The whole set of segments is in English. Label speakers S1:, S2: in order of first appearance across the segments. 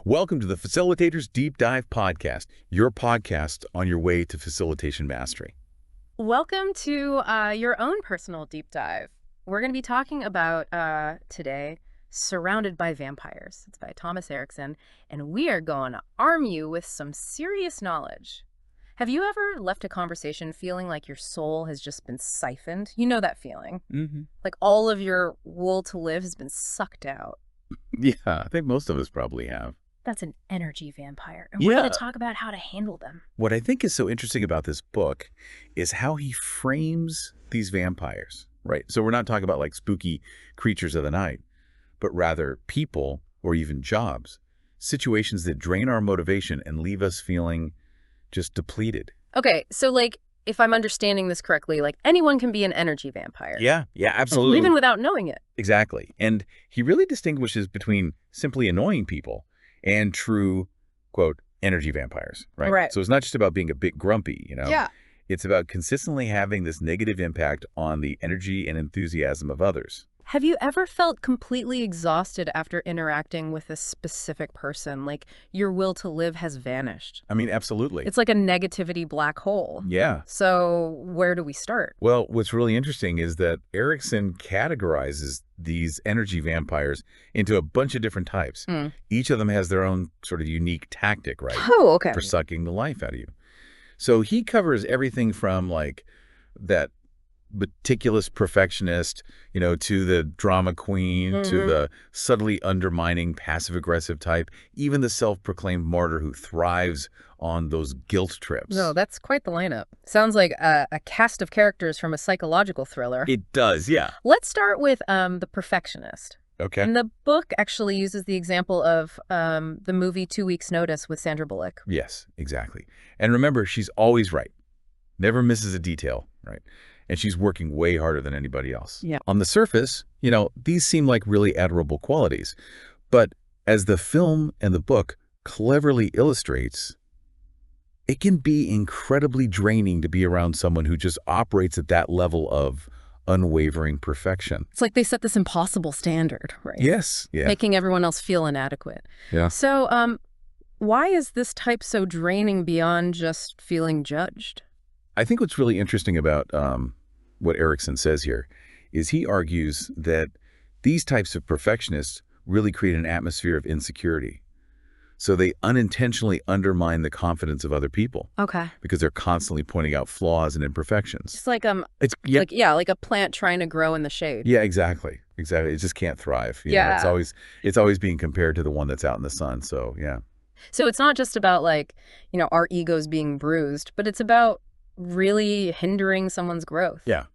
S1: Welcome to the Facilitators Deep Dive Podcast, your podcast on your way to facilitation mastery.
S2: Welcome to your own personal deep dive. We're going to be talking about, today, Surrounded by Vampires. It's by Thomas Erikson, and we are going to arm you with some serious knowledge. Have you ever left a conversation feeling like your soul has just been siphoned? You know that feeling.
S1: Mm-hmm.
S2: Like all of your will to live has been sucked out.
S1: Yeah, I think most of us probably have.
S2: That's an energy vampire, and we're going to talk about how to handle them.
S1: What I think is so interesting about this book is how he frames these vampires, right? So we're not talking about like spooky creatures of the night, but rather people or even jobs, situations that drain our motivation and leave us feeling just depleted.
S2: Okay, so like, if I'm understanding this correctly, like anyone can be an energy vampire.
S1: Yeah, absolutely.
S2: Even without knowing it.
S1: Exactly. And he really distinguishes between simply annoying people and true, quote, energy vampires, right?
S2: Right.
S1: So it's not just about being a bit grumpy, you know?
S2: Yeah.
S1: It's about consistently having this negative impact on the energy and enthusiasm of others.
S2: Have you ever felt completely exhausted after interacting with a specific person? Like your will to live has vanished?
S1: I mean, absolutely.
S2: It's like a negativity black hole.
S1: Yeah.
S2: So where do we start?
S1: Well, what's really interesting is that Erikson categorizes these energy vampires into a bunch of different types. Each of them has their own sort of unique tactic, right?
S2: Oh, okay.
S1: For sucking the life out of you. So he covers everything from like that meticulous perfectionist, you know, to the drama queen, to the subtly undermining passive-aggressive type, even the self-proclaimed martyr who thrives on those guilt trips.
S2: No, that's quite the lineup. Sounds like a cast of characters from a psychological thriller.
S1: It does, yeah.
S2: Let's start with the perfectionist.
S1: Okay.
S2: And the book actually uses the example of the movie 2 Weeks' Notice with Sandra Bullock.
S1: Yes, exactly. And remember, she's always right. Never misses a detail, right? And she's working way harder than anybody else.
S2: Yeah.
S1: On the surface, you know, these seem like really admirable qualities. But as the film and the book cleverly illustrates, it can be incredibly draining to be around someone who just operates at that level of unwavering perfection.
S2: It's like they set this impossible standard, right?
S1: Yes. Yeah.
S2: Making everyone else feel inadequate.
S1: Yeah.
S2: So why is this type so draining beyond just feeling judged?
S1: I think what's really interesting about what Erikson says here is he argues that these types of perfectionists really create an atmosphere of insecurity. So they unintentionally undermine the confidence of other people.
S2: Okay.
S1: Because they're constantly pointing out flaws and imperfections.
S2: It's like like a plant trying to grow in the shade.
S1: Yeah, exactly. Exactly. It just can't thrive. You know, it's always being compared to the one that's out in the sun. So, yeah.
S2: So it's not just about like, you know, our egos being bruised, but it's about really hindering someone's growth.
S1: Yeah,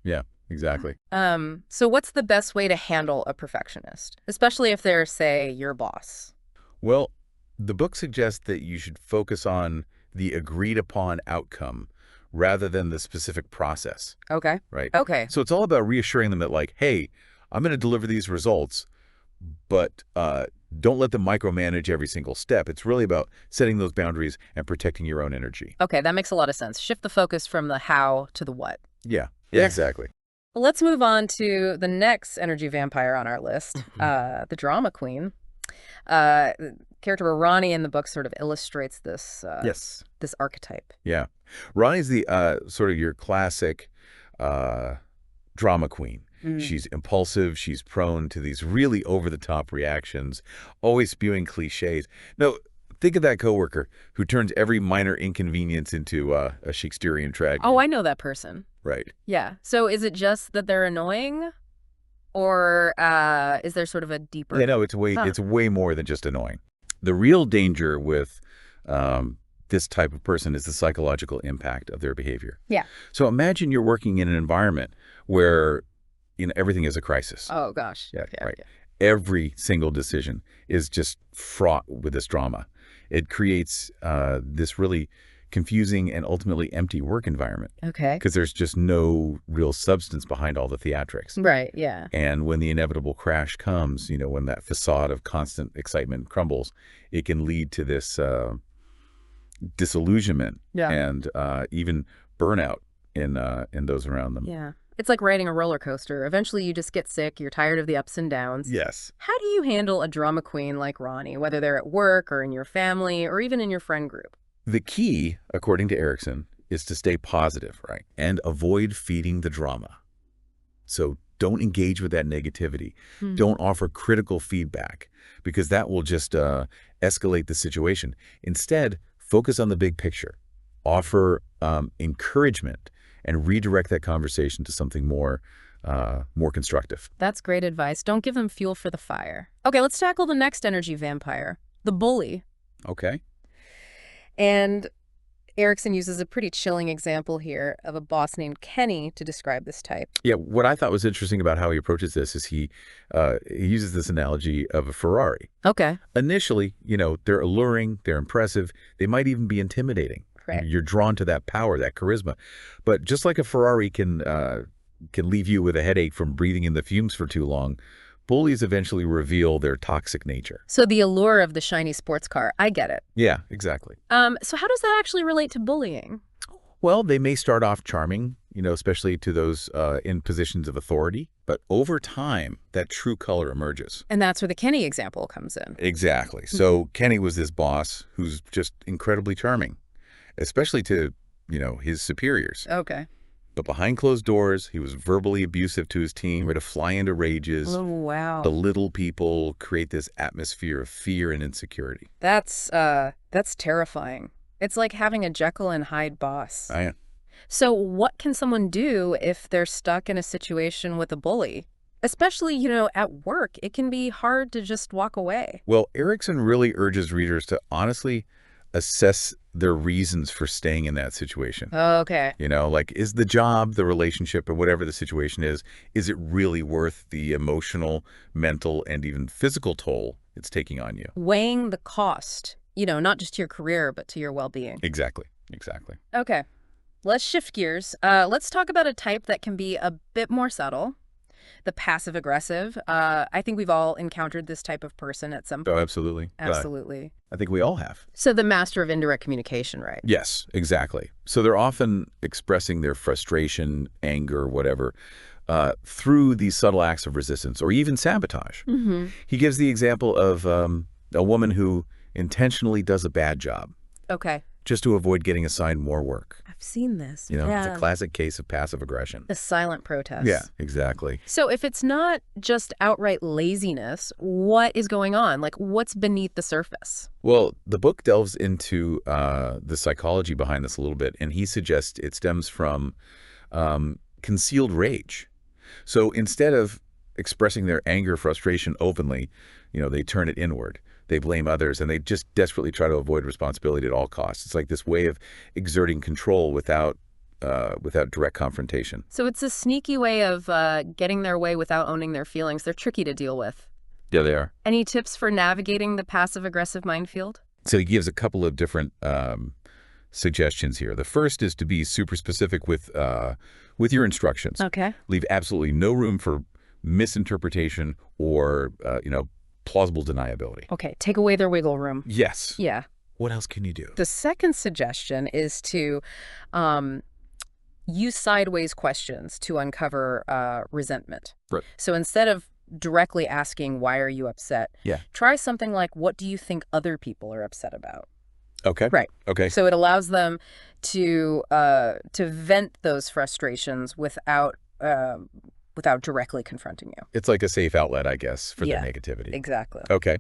S1: exactly.
S2: So what's the best way to handle a perfectionist, especially if they're, say, your boss?
S1: Well, the book suggests that you should focus on the agreed upon outcome rather than the specific process.
S2: Okay.
S1: Right?
S2: Okay.
S1: So it's all about reassuring them that like, hey, I'm going to deliver these results, but don't let them micromanage every single step. It's really about setting those boundaries and protecting your own energy.
S2: Okay, that makes a lot of sense. Shift the focus from the how to the what.
S1: Yeah, exactly.
S2: Let's move on to the next energy vampire on our list, the drama queen. The character Ronnie in the book sort of illustrates this this archetype.
S1: Yeah. Ronnie's the sort of your classic drama queen. She's impulsive. She's prone to these really over-the-top reactions, always spewing cliches. No, think of that coworker who turns every minor inconvenience into a Shakespearean tragedy.
S2: Oh, I know that person.
S1: Right.
S2: Yeah. So is it just that they're annoying, or is there sort of a deeper?
S1: Yeah, no, it's way more than just annoying. The real danger with this type of person is the psychological impact of their behavior.
S2: Yeah.
S1: So imagine you're working in an environment where everything is a crisis.
S2: Oh, gosh.
S1: Yeah, right. Yeah. Every single decision is just fraught with this drama. It creates this really confusing and ultimately empty work environment.
S2: Okay.
S1: Because there's just no real substance behind all the theatrics.
S2: Right, yeah.
S1: And when the inevitable crash comes, when that facade of constant excitement crumbles, it can lead to this disillusionment and even burnout in those around them.
S2: Yeah. It's like riding a roller coaster. Eventually you just get sick, you're tired of the ups and downs.
S1: Yes.
S2: How do you handle a drama queen like Ronnie, whether they're at work or in your family or even in your friend group?
S1: The key, according to Erikson, is to stay positive, right? And avoid feeding the drama. So don't engage with that negativity. Don't offer critical feedback because that will just escalate the situation. Instead, focus on the big picture. Offer encouragement and redirect that conversation to something more constructive.
S2: That's great advice. Don't give them fuel for the fire. Okay, let's tackle the next energy vampire, the bully.
S1: Okay.
S2: And Erikson uses a pretty chilling example here of a boss named Kenny to describe this type.
S1: Yeah, what I thought was interesting about how he approaches this is he uses this analogy of a Ferrari.
S2: Okay.
S1: Initially, they're alluring, they're impressive, they might even be intimidating.
S2: Right.
S1: You're drawn to that power, that charisma. But just like a Ferrari can leave you with a headache from breathing in the fumes for too long, bullies eventually reveal their toxic nature.
S2: So the allure of the shiny sports car, I get it.
S1: Yeah, exactly.
S2: So how does that actually relate to bullying?
S1: Well, they may start off charming, especially to those in positions of authority. But over time, that true color emerges.
S2: And that's where the Kenny example comes in.
S1: Exactly. So Kenny was this boss who's just incredibly charming, especially to, his superiors.
S2: Okay.
S1: But behind closed doors, he was verbally abusive to his team, ready to fly into rages.
S2: Oh, wow.
S1: Belittle people, create this atmosphere of fear and insecurity.
S2: That's terrifying. It's like having a Jekyll and Hyde boss. So what can someone do if they're stuck in a situation with a bully? Especially, at work, it can be hard to just walk away.
S1: Well, Erikson really urges readers to honestly assess their reasons for staying in that situation.
S2: Okay.
S1: Is the job, the relationship, or whatever the situation is it really worth the emotional, mental, and even physical toll it's taking on you?
S2: Weighing the cost, not just to your career, but to your well-being.
S1: Exactly.
S2: Okay. Let's shift gears. Let's talk about a type that can be a bit more subtle. The passive-aggressive. I think we've all encountered this type of person at some point.
S1: Oh, absolutely.
S2: Absolutely.
S1: I think we all have.
S2: So the master of indirect communication, right?
S1: Yes, exactly. So they're often expressing their frustration, anger, whatever, through these subtle acts of resistance or even sabotage. He gives the example of a woman who intentionally does a bad job.
S2: Okay.
S1: Just to avoid getting assigned more work.
S2: I've seen this.
S1: It's a classic case of passive aggression.
S2: The silent protest.
S1: Yeah, exactly.
S2: So if it's not just outright laziness, what is going on? Like, what's beneath the surface?
S1: Well, the book delves into the psychology behind this a little bit, and he suggests it stems from concealed rage. So instead of expressing their anger, frustration openly, they turn it inward. They blame others, and they just desperately try to avoid responsibility at all costs. It's like this way of exerting control without direct confrontation.
S2: So it's a sneaky way of getting their way without owning their feelings. They're tricky to deal with.
S1: Yeah, they are.
S2: Any tips for navigating the passive-aggressive minefield?
S1: So he gives a couple of different suggestions here. The first is to be super specific with your instructions.
S2: Okay.
S1: Leave absolutely no room for misinterpretation or plausible deniability.
S2: Okay, take away their wiggle room.
S1: Yes.
S2: Yeah.
S1: What else can you do?
S2: The second suggestion is to use sideways questions to uncover resentment.
S1: Right.
S2: So instead of directly asking, why are you upset?
S1: Yeah.
S2: Try something like, what do you think other people are upset about?
S1: Okay.
S2: Right.
S1: Okay.
S2: So it allows them to vent those frustrations without directly confronting you.
S1: It's like a safe outlet, I guess, for their negativity.
S2: Exactly.
S1: Okay.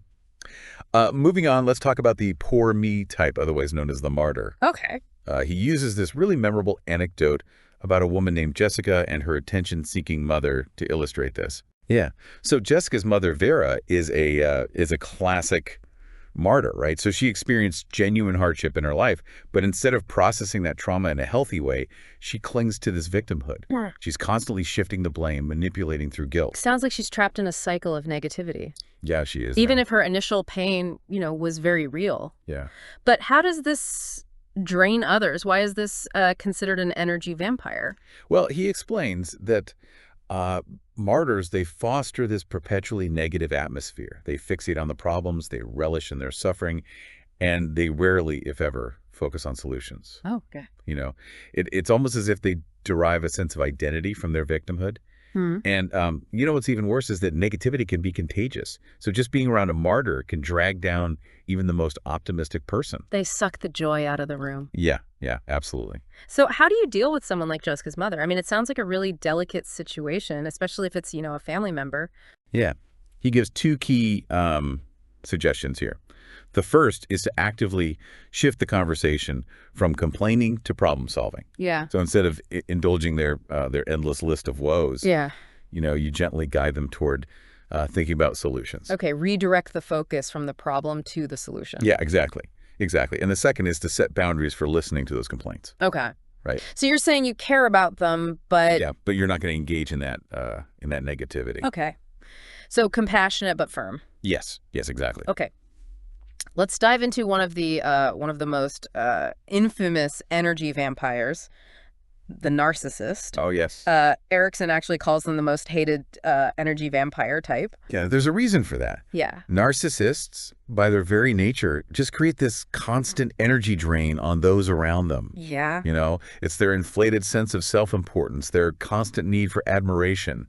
S1: Moving on, let's talk about the poor me type, otherwise known as the martyr.
S2: Okay.
S1: He uses this really memorable anecdote about a woman named Jessica and her attention-seeking mother to illustrate this. Yeah. So Jessica's mother, Vera, is a classic martyr, right? So she experienced genuine hardship in her life, but instead of processing that trauma in a healthy way, she clings to this victimhood. She's constantly shifting the blame, manipulating through guilt.
S2: Sounds like she's trapped in a cycle of negativity.
S1: Yeah, she is.
S2: Even if her initial pain, was very real.
S1: Yeah.
S2: But how does this drain others? Why is this considered an energy vampire?
S1: Well, he explains that martyrs, they foster this perpetually negative atmosphere. They fixate on the problems, they relish in their suffering, and they rarely, if ever, focus on solutions.
S2: Oh, okay.
S1: You know, it's almost as if they derive a sense of identity from their victimhood.
S2: Hmm.
S1: And you know what's even worse is that negativity can be contagious. So just being around a martyr can drag down even the most optimistic person.
S2: They suck the joy out of the room.
S1: Yeah, absolutely.
S2: So how do you deal with someone like Jessica's mother? I mean, it sounds like a really delicate situation, especially if it's, a family member.
S1: Yeah. He gives two key suggestions here. The first is to actively shift the conversation from complaining to problem solving.
S2: Yeah.
S1: So instead of indulging their endless list of woes,
S2: Yeah.
S1: you gently guide them toward thinking about solutions.
S2: Okay, redirect the focus from the problem to the solution.
S1: Yeah, exactly. And the second is to set boundaries for listening to those complaints.
S2: Okay.
S1: Right.
S2: So you're saying you care about them, but...
S1: Yeah, but you're not going to engage in that negativity.
S2: Okay. So compassionate but firm.
S1: Yes, exactly.
S2: Okay. Let's dive into one of the most infamous energy vampires, the narcissist.
S1: Oh, yes.
S2: Erikson actually calls them the most hated energy vampire type.
S1: Yeah, there's a reason for that.
S2: Yeah.
S1: Narcissists, by their very nature, just create this constant energy drain on those around them.
S2: Yeah.
S1: It's their inflated sense of self-importance, their constant need for admiration,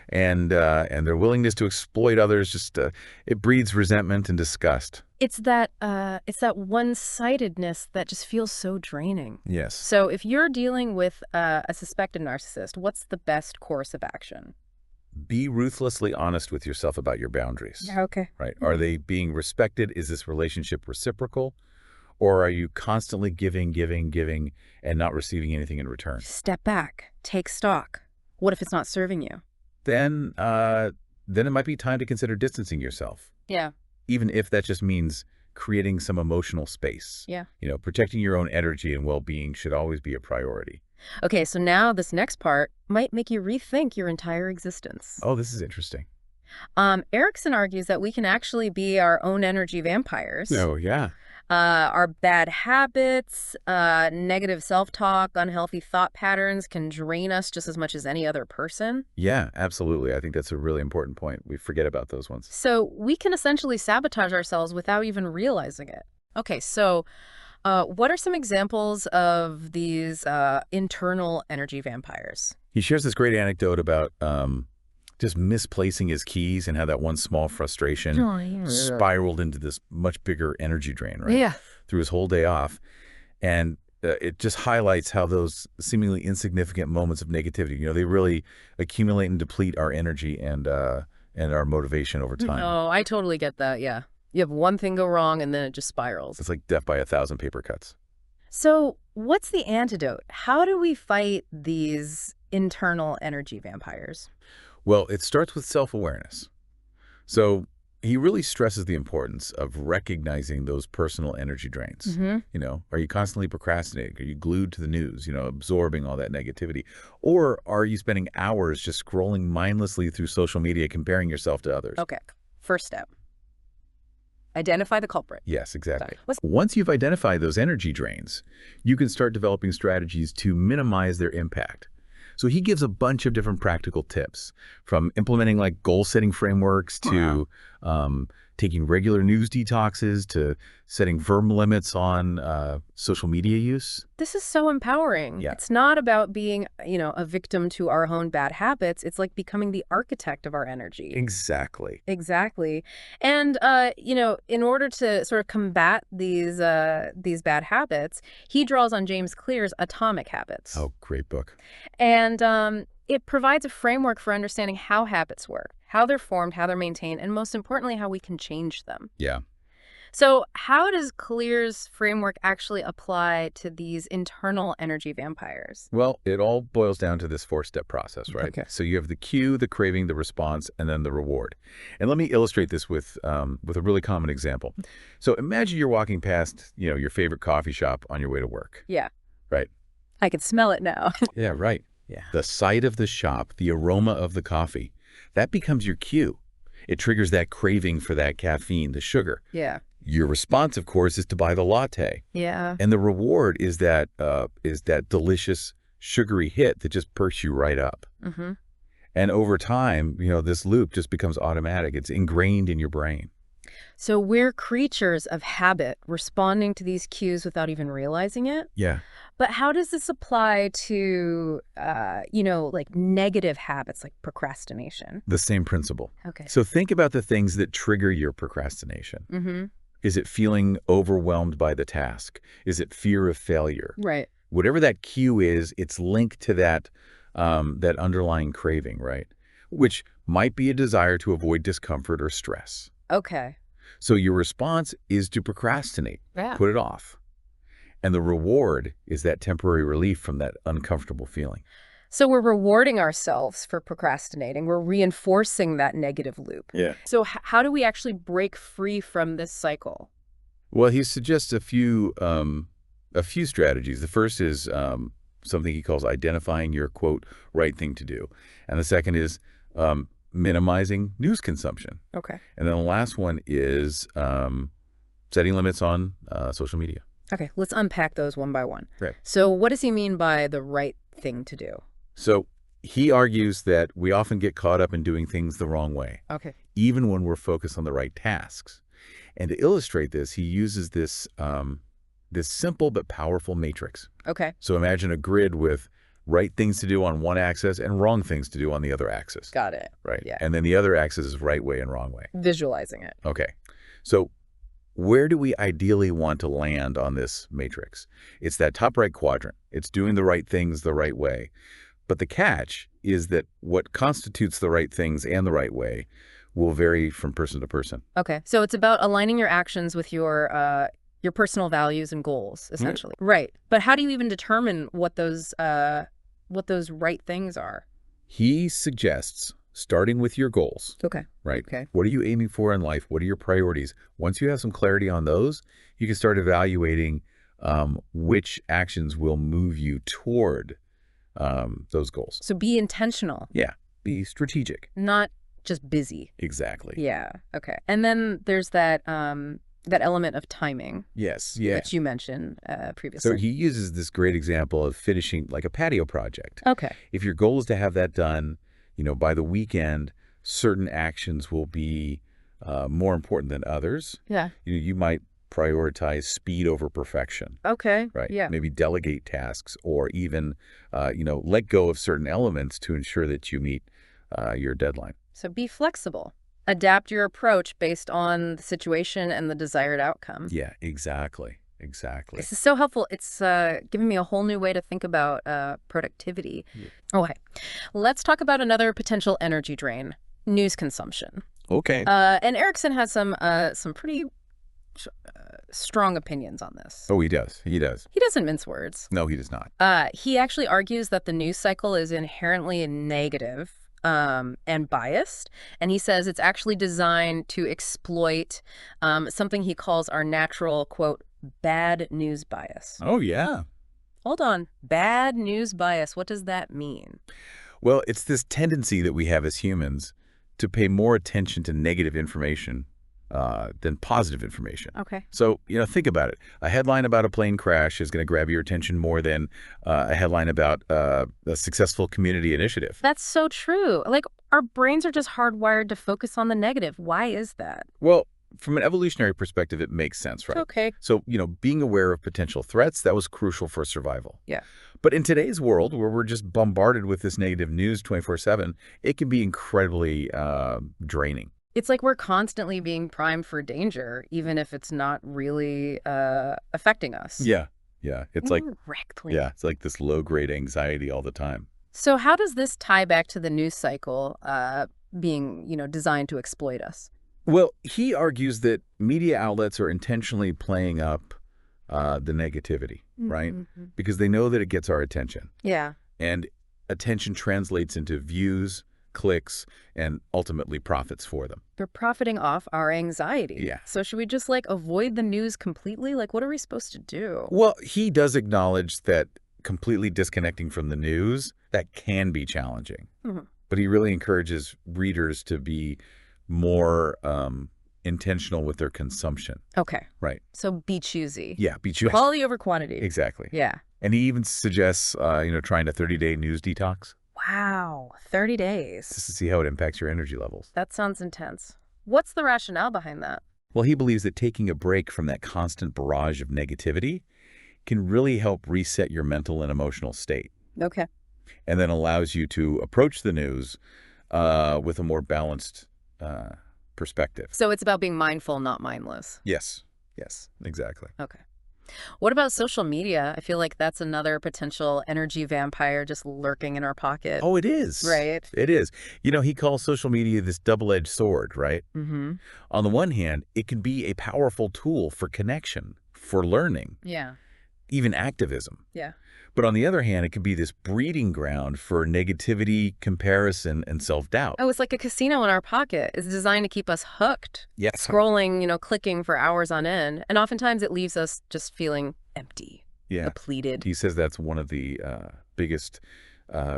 S1: and their willingness to exploit others. It breeds resentment and disgust.
S2: It's that one-sidedness that just feels so draining.
S1: Yes.
S2: So if you're dealing with a suspected narcissist, what's the best course of action?
S1: Be ruthlessly honest with yourself about your boundaries.
S2: Okay.
S1: Right. Are they being respected? Is this relationship reciprocal? Or are you constantly giving, and not receiving anything in return?
S2: Step back. Take stock. What if it's not serving you?
S1: Then it might be time to consider distancing yourself.
S2: Yeah.
S1: Even if that just means creating some emotional space.
S2: Yeah.
S1: Protecting your own energy and well-being should always be a priority.
S2: Okay, so now this next part might make you rethink your entire existence.
S1: Oh, this is interesting.
S2: Erikson argues that we can actually be our own energy vampires.
S1: Oh, yeah.
S2: Our bad habits, negative self-talk, unhealthy thought patterns can drain us just as much as any other person.
S1: Yeah, absolutely. I think that's a really important point. We forget about those ones.
S2: So we can essentially sabotage ourselves without even realizing it. Okay, so what are some examples of these internal energy vampires?
S1: He shares this great anecdote about just misplacing his keys and how that one small frustration spiraled into this much bigger energy drain, right?
S2: Yeah.
S1: Through his whole day off. And it just highlights how those seemingly insignificant moments of negativity, they really accumulate and deplete our energy and our motivation over time.
S2: Oh, I totally get that, yeah. You have one thing go wrong and then it just spirals.
S1: It's like death by 1,000 paper cuts.
S2: So what's the antidote? How do we fight these internal energy vampires?
S1: Well, it starts with self-awareness. So he really stresses the importance of recognizing those personal energy drains.
S2: Mm-hmm.
S1: Are you constantly procrastinating? Are you glued to the news, absorbing all that negativity? Or are you spending hours just scrolling mindlessly through social media, comparing yourself to others?
S2: Okay. First step. Identify the culprit.
S1: Yes, exactly. Once you've identified those energy drains, you can start developing strategies to minimize their impact. So he gives a bunch of different practical tips, from implementing like goal-setting frameworks to taking regular news detoxes to setting firm limits on social media use.
S2: This is so empowering.
S1: Yeah.
S2: It's not about being, a victim to our own bad habits. It's like becoming the architect of our energy.
S1: Exactly.
S2: Exactly. And, in order to sort of combat these bad habits, he draws on James Clear's Atomic Habits.
S1: Oh, great book.
S2: And it provides a framework for understanding how habits work, how they're formed, how they're maintained, and most importantly, how we can change them.
S1: Yeah.
S2: So how does Clear's framework actually apply to these internal energy vampires?
S1: Well, it all boils down to this 4-step process, right?
S2: Okay.
S1: So you have the cue, the craving, the response, and then the reward. And let me illustrate this with a really common example. So imagine you're walking past, your favorite coffee shop on your way to work.
S2: Yeah.
S1: Right.
S2: I can smell it now.
S1: Yeah, right.
S2: Yeah.
S1: The sight of the shop, the aroma of the coffee, that becomes your cue. It triggers that craving for that caffeine, the sugar.
S2: Yeah.
S1: Your response, of course, is to buy the latte.
S2: Yeah.
S1: And the reward is that delicious sugary hit that just perks you right up.
S2: Mm-hmm.
S1: And over time, this loop just becomes automatic. It's ingrained in your brain.
S2: So we're creatures of habit, responding to these cues without even realizing it.
S1: Yeah.
S2: But how does this apply to, like negative habits like procrastination?
S1: The same principle.
S2: Okay.
S1: So think about the things that trigger your procrastination.
S2: Mm-hmm.
S1: Is it feeling overwhelmed by the task? Is it fear of failure?
S2: Right.
S1: Whatever that cue is, it's linked to that underlying craving, right? Which might be a desire to avoid discomfort or stress.
S2: Okay.
S1: So your response is to procrastinate,
S2: Yeah.
S1: put it off. And the reward is that temporary relief from that uncomfortable feeling.
S2: So we're rewarding ourselves for procrastinating. We're reinforcing that negative loop.
S1: Yeah.
S2: So how do we actually break free from this cycle?
S1: Well, he suggests a few strategies. The first is something he calls identifying your, quote, right thing to do. And the second is minimizing news consumption.
S2: Okay.
S1: And then the last one is setting limits on social media.
S2: Okay, let's unpack those one by one.
S1: Right.
S2: So what does he mean by the right thing to do?
S1: So he argues that we often get caught up in doing things the wrong way,
S2: Okay.
S1: even when we're focused on the right tasks. And to illustrate this, he uses this simple but powerful matrix.
S2: Okay.
S1: So imagine a grid with right things to do on one axis and wrong things to do on the other axis.
S2: Got it.
S1: Right.
S2: Yeah.
S1: And then the other axis is right way and wrong way.
S2: Visualizing it.
S1: Okay. So where do we ideally want to land on this matrix? It's that top right quadrant. It's doing the right things the right way. But the catch is that what constitutes the right things and the right way will vary from person to person.
S2: Okay. So it's about aligning your actions with your personal values and goals, essentially. Right. But how do you even determine what those right things are?
S1: He suggests starting with your goals.
S2: Okay.
S1: Right.
S2: Okay.
S1: What are you aiming for in life? What are your priorities? Once you have some clarity on those, you can start evaluating which actions will move you toward those goals.
S2: So be intentional.
S1: Yeah. Be strategic.
S2: Not just busy.
S1: Exactly.
S2: Yeah. Okay. And then there's that element of timing.
S1: Yes. Yeah.
S2: Which you mentioned previously.
S1: So he uses this great example of finishing like a patio project.
S2: Okay.
S1: If your goal is to have that done, by the weekend, certain actions will be more important than others.
S2: Yeah.
S1: You might prioritize speed over perfection.
S2: Okay.
S1: Right.
S2: Yeah.
S1: Maybe delegate tasks or even, let go of certain elements to ensure that you meet your deadline.
S2: So be flexible. Adapt your approach based on the situation and the desired outcome.
S1: Yeah, exactly. Exactly.
S2: This is so helpful. It's given me a whole new way to think about productivity. Yeah. Okay. Let's talk about another potential energy drain, news consumption.
S1: Okay.
S2: And Erikson has some pretty strong opinions on this.
S1: Oh, he does. He does.
S2: He doesn't mince words.
S1: No, he does not.
S2: He actually argues that the news cycle is inherently negative and biased. And he says it's actually designed to exploit something he calls our natural, quote, bad news bias.
S1: Oh, yeah.
S2: Hold on. Bad news bias. What does that mean?
S1: Well, it's this tendency that we have as humans to pay more attention to negative information than positive information.
S2: Okay.
S1: So, think about it. A headline about a plane crash is going to grab your attention more than a headline about a successful community initiative.
S2: That's so true. Like, our brains are just hardwired to focus on the negative. Why is that?
S1: Well, from an evolutionary perspective, it makes sense, right?
S2: Okay.
S1: So, being aware of potential threats, that was crucial for survival.
S2: Yeah.
S1: But in today's world, where we're just bombarded with this negative news 24/7, it can be incredibly draining.
S2: It's like we're constantly being primed for danger, even if it's not really affecting us.
S1: Yeah. Yeah. It's like,
S2: Directly.
S1: yeah, it's like this low-grade anxiety all the time.
S2: So how does this tie back to the news cycle being, designed to exploit us?
S1: Well, he argues that media outlets are intentionally playing up the negativity, right?
S2: Mm-hmm.
S1: Because they know that it gets our attention.
S2: Yeah.
S1: And attention translates into views, clicks, and ultimately profits for them.
S2: They're profiting off our anxiety.
S1: Yeah.
S2: So should we just avoid the news completely? What are we supposed to do?
S1: Well, he does acknowledge that completely disconnecting from the news, that can be challenging.
S2: Mm-hmm.
S1: But he really encourages readers to be more intentional with their consumption.
S2: Okay.
S1: Right.
S2: So be choosy.
S1: Yeah, be choosy.
S2: Quality over quantity.
S1: Exactly.
S2: Yeah.
S1: And he even suggests, trying a 30-day news detox.
S2: Wow. 30 days.
S1: Just to see how it impacts your energy levels.
S2: That sounds intense. What's the rationale behind that?
S1: Well, he believes that taking a break from that constant barrage of negativity can really help reset your mental and emotional state,
S2: Okay.
S1: and then allows you to approach the news with a more balanced perspective.
S2: So it's about being mindful, not mindless.
S1: Yes. Yes, exactly.
S2: Okay. What about social media? I feel like that's another potential energy vampire just lurking in our pocket.
S1: Oh, it is.
S2: Right.
S1: It is. You know, he calls social media this double-edged sword, right?
S2: Mm-hmm.
S1: On the one hand, it can be a powerful tool for connection, for learning,
S2: Yeah.
S1: even activism.
S2: Yeah.
S1: But on the other hand, it can be this breeding ground for negativity, comparison, and self-doubt.
S2: Oh, it's like a casino in our pocket. It's designed to keep us hooked,
S1: Yes.
S2: scrolling, clicking for hours on end. And oftentimes it leaves us just feeling empty,
S1: Yeah.
S2: depleted.
S1: He says that's one of the biggest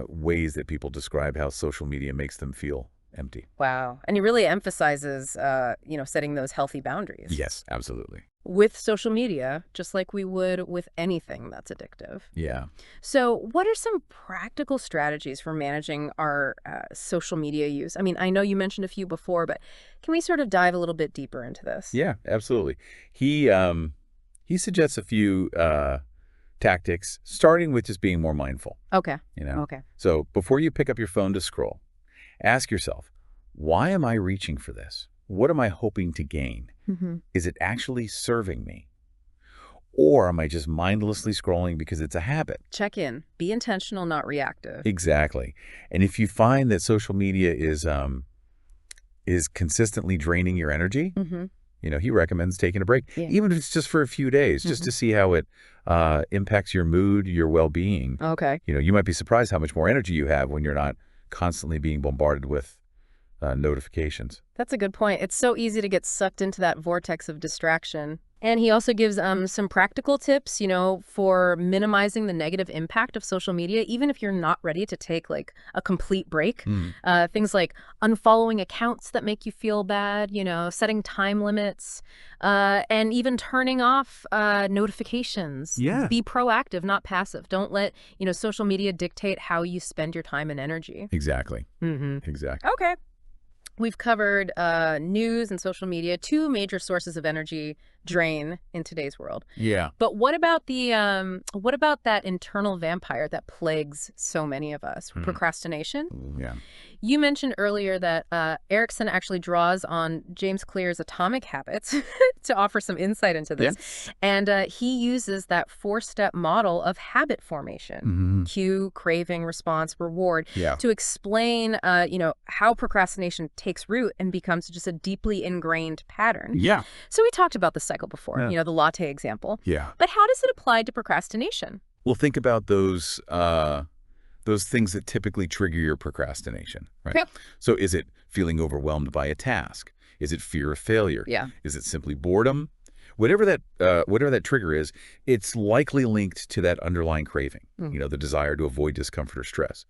S1: ways that people describe how social media makes them feel empty.
S2: Wow. And he really emphasizes, setting those healthy boundaries.
S1: Yes, absolutely.
S2: With social media, just like we would with anything that's addictive.
S1: Yeah.
S2: So what are some practical strategies for managing our social media use? I mean, I know you mentioned a few before, but can we sort of dive a little bit deeper into this?
S1: Yeah, absolutely. He suggests a few tactics, starting with just being more mindful,
S2: Okay.
S1: you know?
S2: Okay.
S1: So before you pick up your phone to scroll, ask yourself, why am I reaching for this? What am I hoping to gain?
S2: Mm-hmm.
S1: Is it actually serving me? Or am I just mindlessly scrolling because it's a habit?
S2: Check in. Be intentional, not reactive.
S1: Exactly. And if you find that social media is consistently draining your energy,
S2: Mm-hmm.
S1: he recommends taking a break,
S2: Yeah.
S1: even if it's just for a few days, just to see how it impacts your mood, your well-being.
S2: Okay.
S1: You might be surprised how much more energy you have when you're not constantly being bombarded with notifications.
S2: That's a good point. It's so easy to get sucked into that vortex of distraction. And he also gives some practical tips, for minimizing the negative impact of social media, even if you're not ready to take like a complete break. Things like unfollowing accounts that make you feel bad, setting time limits, and even turning off notifications.
S1: Yeah.
S2: Be proactive, not passive. Don't let, social media dictate how you spend your time and energy.
S1: Exactly.
S2: Mm-hmm.
S1: Exactly.
S2: Okay. We've covered news and social media, two major sources of energy drain in today's world.
S1: Yeah.
S2: But what about that internal vampire that plagues so many of us? Procrastination?
S1: Yeah.
S2: You mentioned earlier that Erikson actually draws on James Clear's Atomic Habits to offer some insight into this.
S1: Yeah.
S2: And he uses that 4-step model of habit formation, cue, craving, response, reward,
S1: Yeah.
S2: to explain, how procrastination takes root and becomes just a deeply ingrained pattern.
S1: Yeah.
S2: So we talked about the cycle before,
S1: Yeah.
S2: the latte example.
S1: Yeah.
S2: But how does it apply to procrastination?
S1: Well, think about those things that typically trigger your procrastination, right?
S2: Yep.
S1: So is it feeling overwhelmed by a task? Is it fear of failure?
S2: Yeah.
S1: Is it simply boredom? Whatever that trigger is, it's likely linked to that underlying craving, the desire to avoid discomfort or stress.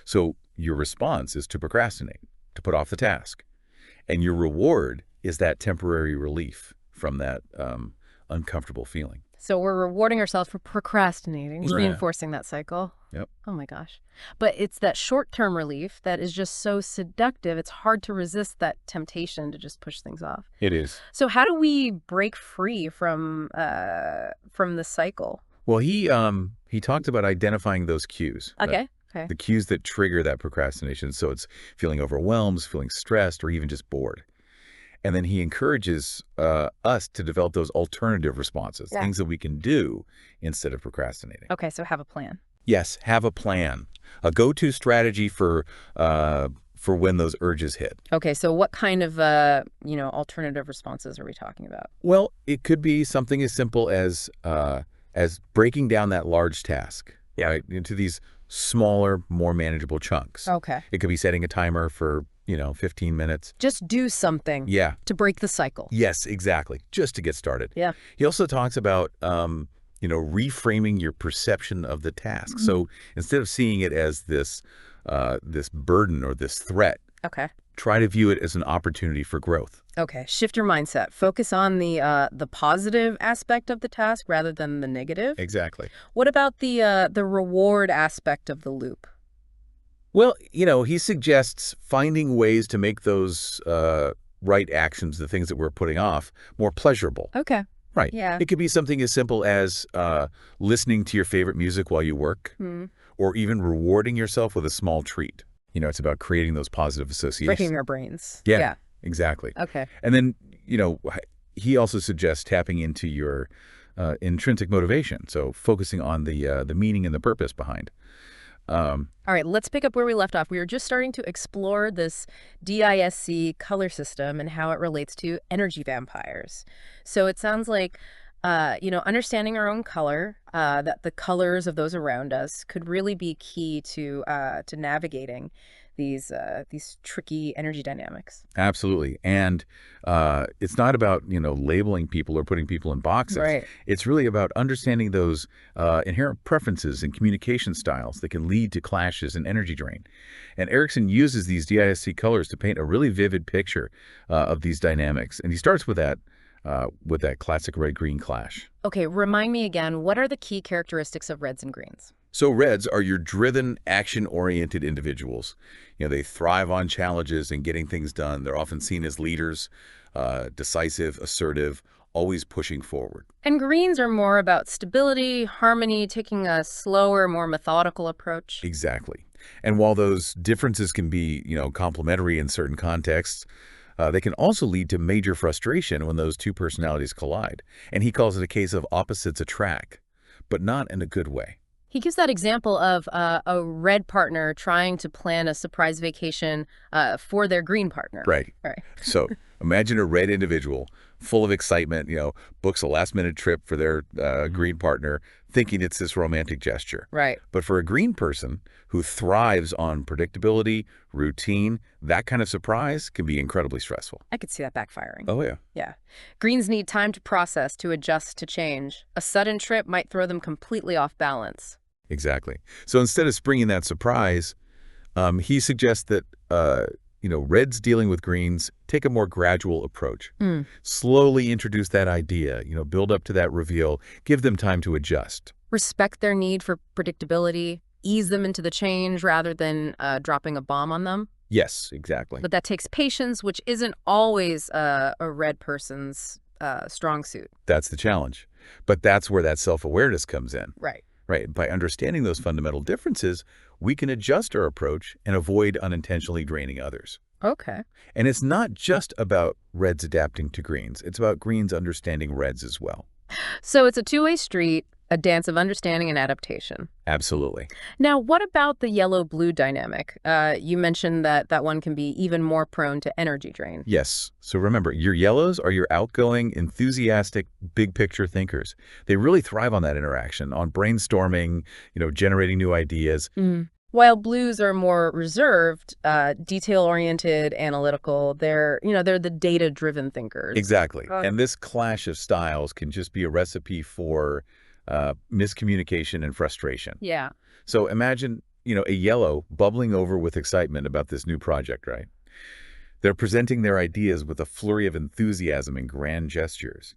S1: So your response is to procrastinate, to put off the task. And your reward is that temporary relief from that uncomfortable feeling.
S2: So we're rewarding ourselves for procrastinating,
S1: Right.
S2: reinforcing that cycle.
S1: Yep.
S2: Oh my gosh. But it's that short-term relief that is just so seductive. It's hard to resist that temptation to just push things off.
S1: It is.
S2: So how do we break free from the cycle?
S1: Well, he talked about identifying those cues.
S2: Okay. Okay.
S1: The cues that trigger that procrastination. So it's feeling overwhelmed, feeling stressed, or even just bored. And then he encourages us to develop those alternative responses,
S2: Yeah.
S1: things that we can do instead of procrastinating.
S2: Okay, so have a plan.
S1: Yes, have a plan, a go-to strategy for when those urges hit.
S2: Okay, so what kind of alternative responses are we talking about?
S1: Well, it could be something as simple as breaking down that large task, right, into these smaller, more manageable chunks.
S2: Okay.
S1: It could be setting a timer for 15 minutes.
S2: Just do something.
S1: Yeah.
S2: To break the cycle.
S1: Yes, exactly. Just to get started.
S2: Yeah.
S1: He also talks about, reframing your perception of the task. So instead of seeing it as this burden or this threat,
S2: Okay.
S1: try to view it as an opportunity for growth.
S2: Okay. Shift your mindset. Focus on the positive aspect of the task rather than the negative.
S1: Exactly.
S2: What about the reward aspect of the loop?
S1: Well, he suggests finding ways to make those right actions, the things that we're putting off, more pleasurable.
S2: Okay.
S1: Right.
S2: Yeah.
S1: It could be something as simple as listening to your favorite music while you work,
S2: Hmm.
S1: or even rewarding yourself with a small treat. It's about creating those positive
S2: Breaking
S1: associations.
S2: our brains.
S1: Yeah,
S2: Yeah.
S1: exactly.
S2: Okay.
S1: And then, he also suggests tapping into your intrinsic motivation, so focusing on the meaning and the purpose behind.
S2: All right, let's pick up where we left off. We were just starting to explore this DISC color system and how it relates to energy vampires. So it sounds like, understanding our own color, that the colors of those around us could really be key to navigating these tricky energy dynamics.
S1: Absolutely. And it's not about, labeling people or putting people in boxes.
S2: Right.
S1: It's really about understanding those inherent preferences and communication styles that can lead to clashes and energy drain. And Erikson uses these DISC colors to paint a really vivid picture of these dynamics. And he starts with that classic red-green clash.
S2: Okay, remind me again, what are the key characteristics of reds and greens?
S1: So reds are your driven, action-oriented individuals. They thrive on challenges and getting things done. They're often seen as leaders, decisive, assertive, always pushing forward.
S2: And greens are more about stability, harmony, taking a slower, more methodical approach.
S1: Exactly. And while those differences can be, complementary in certain contexts, they can also lead to major frustration when those two personalities collide. And he calls it a case of opposites attract, but not in a good way.
S2: He gives that example of a red partner trying to plan a surprise vacation for their green partner.
S1: Right.
S2: Right.
S1: So imagine a red individual full of excitement, books a last-minute trip for their green partner, thinking it's this romantic gesture.
S2: Right.
S1: But for a green person who thrives on predictability, routine, that kind of surprise can be incredibly stressful.
S2: I could see that backfiring.
S1: Oh, yeah.
S2: Yeah. Greens need time to process, to adjust, to change. A sudden trip might throw them completely off balance.
S1: Exactly. So instead of springing that surprise, he suggests that, reds dealing with greens take a more gradual approach. Slowly introduce that idea, build up to that reveal, give them time to adjust.
S2: Respect their need for predictability, ease them into the change rather than dropping a bomb on them.
S1: Yes, exactly.
S2: But that takes patience, which isn't always a red person's strong suit.
S1: That's the challenge. But that's where that self-awareness comes in.
S2: Right.
S1: Right. By understanding those fundamental differences, we can adjust our approach and avoid unintentionally draining others.
S2: Okay.
S1: And it's not just about reds adapting to greens. It's about greens understanding reds as well.
S2: So it's a two-way street, a dance of understanding and adaptation.
S1: Absolutely.
S2: Now, what about the yellow-blue dynamic? You mentioned that one can be even more prone to energy drain.
S1: Yes. So remember, your yellows are your outgoing, enthusiastic, big-picture thinkers. They really thrive on that interaction, on brainstorming, generating new ideas.
S2: While blues are more reserved, detail-oriented, analytical, they're the data-driven thinkers.
S1: Exactly. And this clash of styles can just be a recipe for miscommunication and frustration.
S2: Yeah.
S1: So imagine, a yellow bubbling over with excitement about this new project, right? They're presenting their ideas with a flurry of enthusiasm and grand gestures.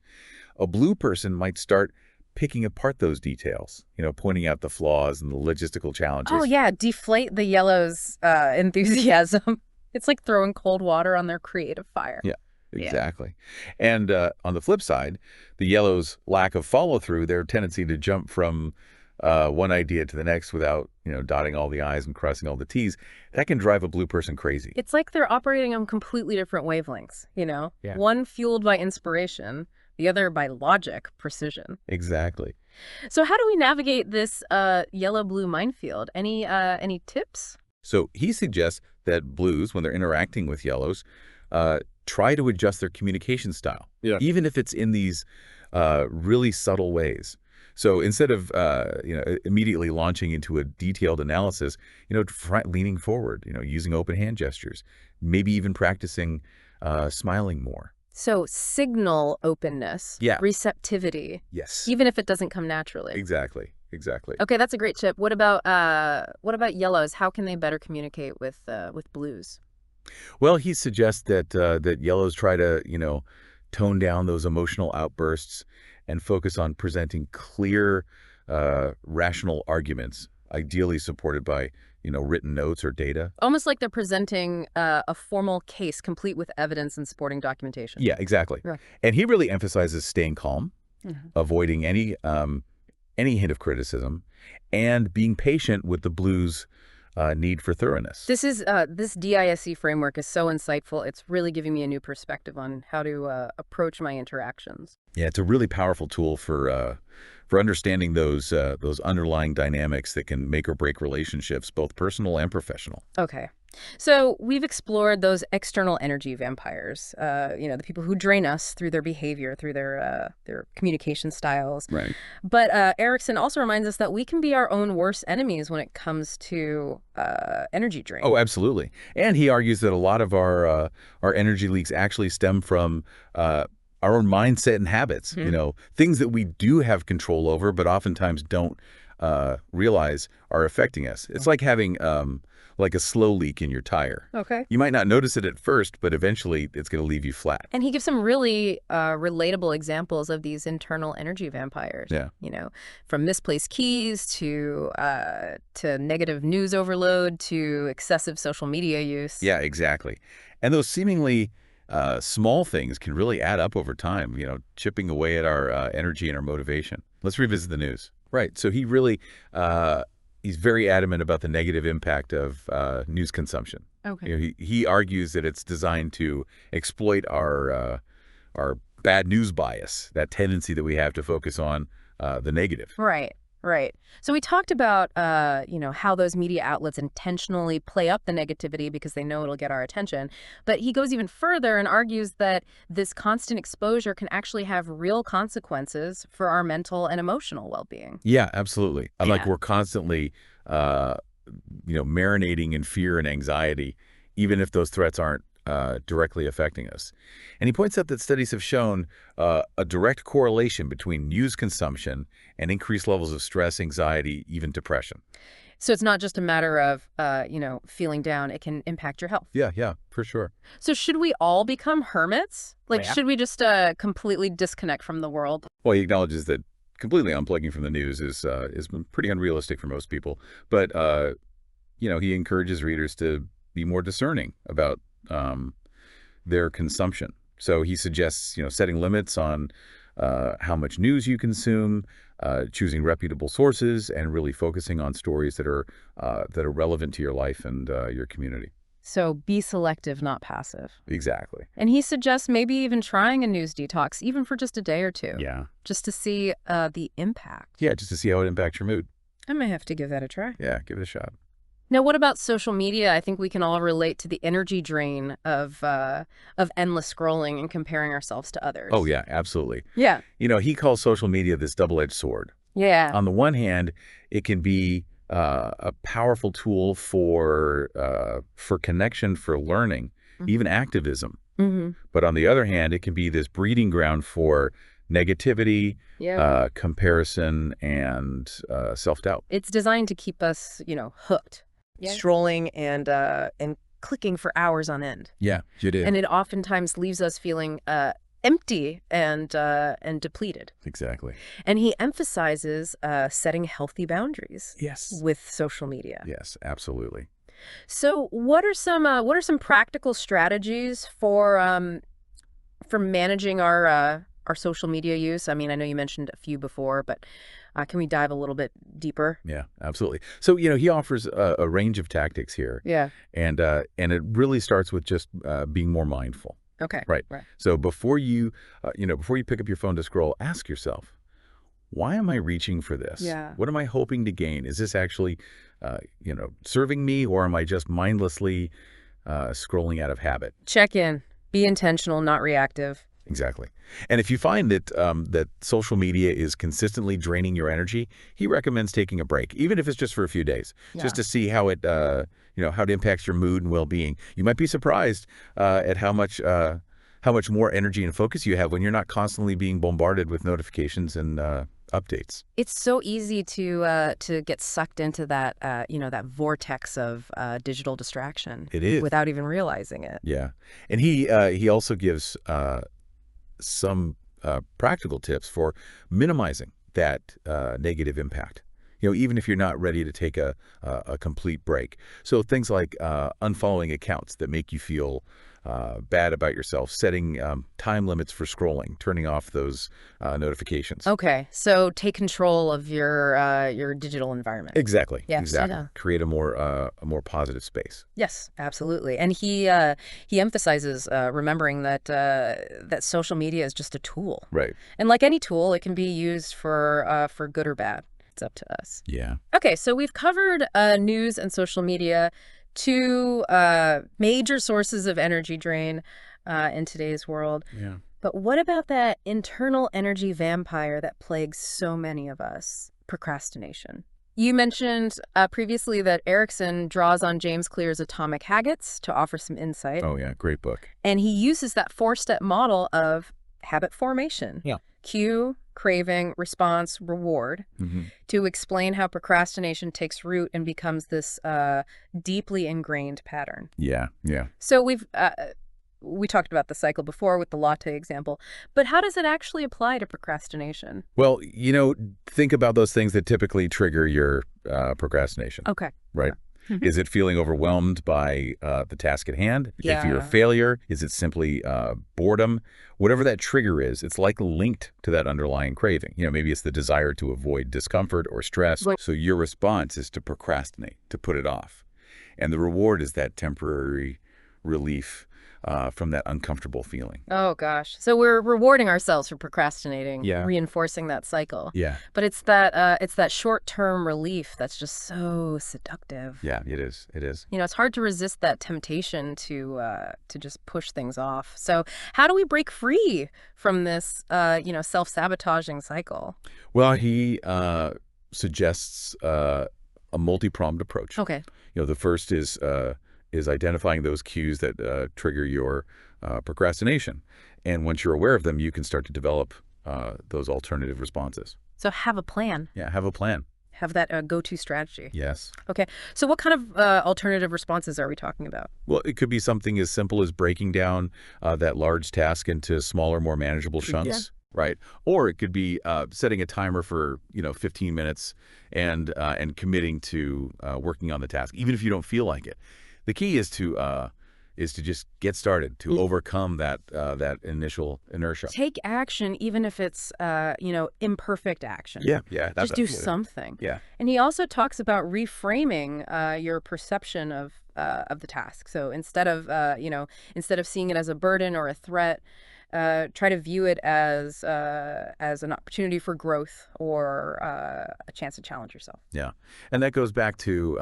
S1: A blue person might start picking apart those details, pointing out the flaws and the logistical challenges.
S2: Oh, yeah. Deflate the yellow's enthusiasm. It's like throwing cold water on their creative fire.
S1: Yeah. Exactly. And on the flip side, the yellow's lack of follow-through, their tendency to jump from one idea to the next without, dotting all the I's and crossing all the T's, that can drive a blue person crazy.
S2: It's like they're operating on completely different wavelengths, Yeah. One fueled by inspiration, the other by logic, precision.
S1: Exactly.
S2: So how do we navigate this yellow-blue minefield? Any tips?
S1: So he suggests that blues, when they're interacting with yellows, try to adjust their communication style, even if it's in these really subtle ways. So instead of immediately launching into a detailed analysis, leaning forward, using open hand gestures, maybe even practicing smiling more.
S2: So signal openness, receptivity.
S1: Yes.
S2: Even if it doesn't come naturally.
S1: Exactly. Exactly.
S2: Okay, that's a great tip. What about yellows? How can they better communicate with blues?
S1: Well, he suggests that yellows try to, tone down those emotional outbursts and focus on presenting clear, rational arguments ideally supported by, written notes or data.
S2: Almost like they're presenting a formal case complete with evidence and supporting documentation.
S1: Yeah, exactly.
S2: Right.
S1: And he really emphasizes staying calm,
S2: Mhm.
S1: avoiding any hint of criticism, and being patient with the Blues' need for thoroughness.
S2: This DISC framework is so insightful. It's really giving me a new perspective on how to approach my interactions.
S1: Yeah, it's a really powerful tool for understanding those underlying dynamics that can make or break relationships, both personal and professional.
S2: Okay. So we've explored those external energy vampires, the people who drain us through their behavior, through their communication styles.
S1: Right.
S2: But Erikson also reminds us that we can be our own worst enemies when it comes to energy drain.
S1: Oh, absolutely. And he argues that a lot of our energy leaks actually stem from our own mindset and habits. Things that we do have control over, but oftentimes don't realize are affecting us. It's like having like a slow leak in your tire.
S2: Okay.
S1: You might not notice it at first, but eventually it's going to leave you flat.
S2: And he gives some really relatable examples of these internal energy vampires.
S1: Yeah.
S2: From misplaced keys to negative news overload to excessive social media use.
S1: Yeah, exactly. And those seemingly small things can really add up over time, chipping away at our energy and our motivation. Let's revisit the news. Right. So he really, he's very adamant about the negative impact of news consumption.
S2: Okay.
S1: He argues that it's designed to exploit our bad news bias, that tendency that we have to focus on the negative.
S2: Right. Right. So we talked about, how those media outlets intentionally play up the negativity because they know it'll get our attention. But he goes even further and argues that this constant exposure can actually have real consequences for our mental and emotional well-being.
S1: Yeah, absolutely. Like
S2: Yeah.
S1: we're constantly, marinating in fear and anxiety, even if those threats aren't directly affecting us. And he points out that studies have shown a direct correlation between news consumption and increased levels of stress, anxiety, even depression.
S2: So it's not just a matter of, feeling down. It can impact your health.
S1: Yeah, for sure.
S2: So should we all become hermits? Like,
S1: Yeah.
S2: should we just completely disconnect from the world?
S1: Well, he acknowledges that completely unplugging from the news is pretty unrealistic for most people. But, he encourages readers to be more discerning about their consumption. So he suggests, setting limits on how much news you consume, choosing reputable sources, and really focusing on stories that are relevant to your life and your community.
S2: So be selective, not passive.
S1: Exactly.
S2: And he suggests maybe even trying a news detox, even for just a day or two.
S1: Yeah.
S2: Just to see the impact.
S1: Yeah, just to see how it impacts your mood.
S2: I may have to give that a try.
S1: Yeah, give it a shot.
S2: Now, what about social media? I think we can all relate to the energy drain of endless scrolling and comparing ourselves to others.
S1: Oh, yeah, absolutely.
S2: Yeah.
S1: He calls social media this double-edged sword.
S2: Yeah.
S1: On the one hand, it can be a powerful tool for connection, for learning, even activism.
S2: Mm-hmm.
S1: But on the other hand, it can be this breeding ground for negativity, comparison, and self-doubt.
S2: It's designed to keep us, hooked, strolling and clicking for hours on end.
S1: Yeah, you did.
S2: And it oftentimes leaves us feeling empty and depleted.
S1: Exactly.
S2: And he emphasizes setting healthy boundaries.
S1: Yes.
S2: With social media.
S1: Yes, absolutely.
S2: So, what are some practical strategies for managing our social media use? I mean, I know you mentioned a few before, but can we dive a little bit deeper?
S1: Yeah, absolutely. So, he offers a range of tactics here.
S2: Yeah.
S1: And it really starts with just being more mindful.
S2: Okay.
S1: Right. So before you pick up your phone to scroll, ask yourself, why am I reaching for this?
S2: Yeah.
S1: What am I hoping to gain? Is this actually, serving me, or am I just mindlessly scrolling out of habit?
S2: Check in. Be intentional, not reactive.
S1: Exactly. And if you find that that social media is consistently draining your energy, he recommends taking a break, even if it's just for a few days, just to see how it how it impacts your mood and well-being. You might be surprised at how much more energy and focus you have when you're not constantly being bombarded with notifications and updates.
S2: It's so easy to get sucked into that that vortex of digital distraction.
S1: It is.
S2: Without even realizing it.
S1: Yeah, and he also gives some practical tips for minimizing that negative impact. even if you're not ready to take a complete break. So things like unfollowing accounts that make you feel bad about yourself, setting time limits for scrolling, turning off those notifications.
S2: Okay, so take control of your digital environment.
S1: Exactly.
S2: Yes,
S1: Exactly.
S2: yeah.
S1: Create a more positive space.
S2: Yes, absolutely. And he emphasizes remembering that that social media is just a tool.
S1: Right.
S2: And like any tool, it can be used for good or bad. It's up to us.
S1: Yeah.
S2: Okay, so we've covered news and social media, two major sources of energy drain in today's world.
S1: Yeah.
S2: But what about that internal energy vampire that plagues so many of us? Procrastination. You mentioned previously that Erikson draws on James Clear's Atomic Habits to offer some insight.
S1: Oh, yeah. Great book.
S2: And he uses that four-step model of habit formation.
S1: Yeah.
S2: Cue, craving, response, reward, to explain how procrastination takes root and becomes this deeply ingrained pattern.
S1: Yeah. Yeah.
S2: So we talked about the cycle before with the latte example, but how does it actually apply to procrastination?
S1: Well, think about those things that typically trigger your procrastination.
S2: Okay.
S1: Right? Is it feeling overwhelmed by the task at hand?
S2: Yeah.
S1: If you're a failure, is it simply boredom? Whatever that trigger is, it's likely linked to that underlying craving. Maybe it's the desire to avoid discomfort or stress. So your response is to procrastinate, to put it off. And the reward is that temporary relief from that uncomfortable feeling.
S2: Oh, gosh. So we're rewarding ourselves for procrastinating,
S1: Yeah.
S2: reinforcing that cycle.
S1: Yeah.
S2: But it's that short-term relief that's just so seductive.
S1: Yeah, it is. It is.
S2: It's hard to resist that temptation to just push things off. So how do we break free from this, self-sabotaging cycle?
S1: Well, he suggests a multi-pronged approach.
S2: Okay.
S1: The first is identifying those cues that trigger your procrastination. And once you're aware of them, you can start to develop those alternative responses.
S2: So have a plan.
S1: Yeah, have a plan.
S2: Have that go-to strategy.
S1: Yes.
S2: Okay. So what kind of alternative responses are we talking about?
S1: Well, it could be something as simple as breaking down that large task into smaller, more manageable chunks. Right. Or it could be setting a timer for, 15 minutes and committing to working on the task, even if you don't feel like it. The key is to just get started, to overcome that initial inertia.
S2: Take action, even if it's imperfect action.
S1: Yeah, yeah.
S2: Just do something.
S1: Yeah.
S2: And he also talks about reframing your perception of the task. So instead of seeing it as a burden or a threat, try to view it as an opportunity for growth or a chance to challenge yourself.
S1: Yeah, and that goes back to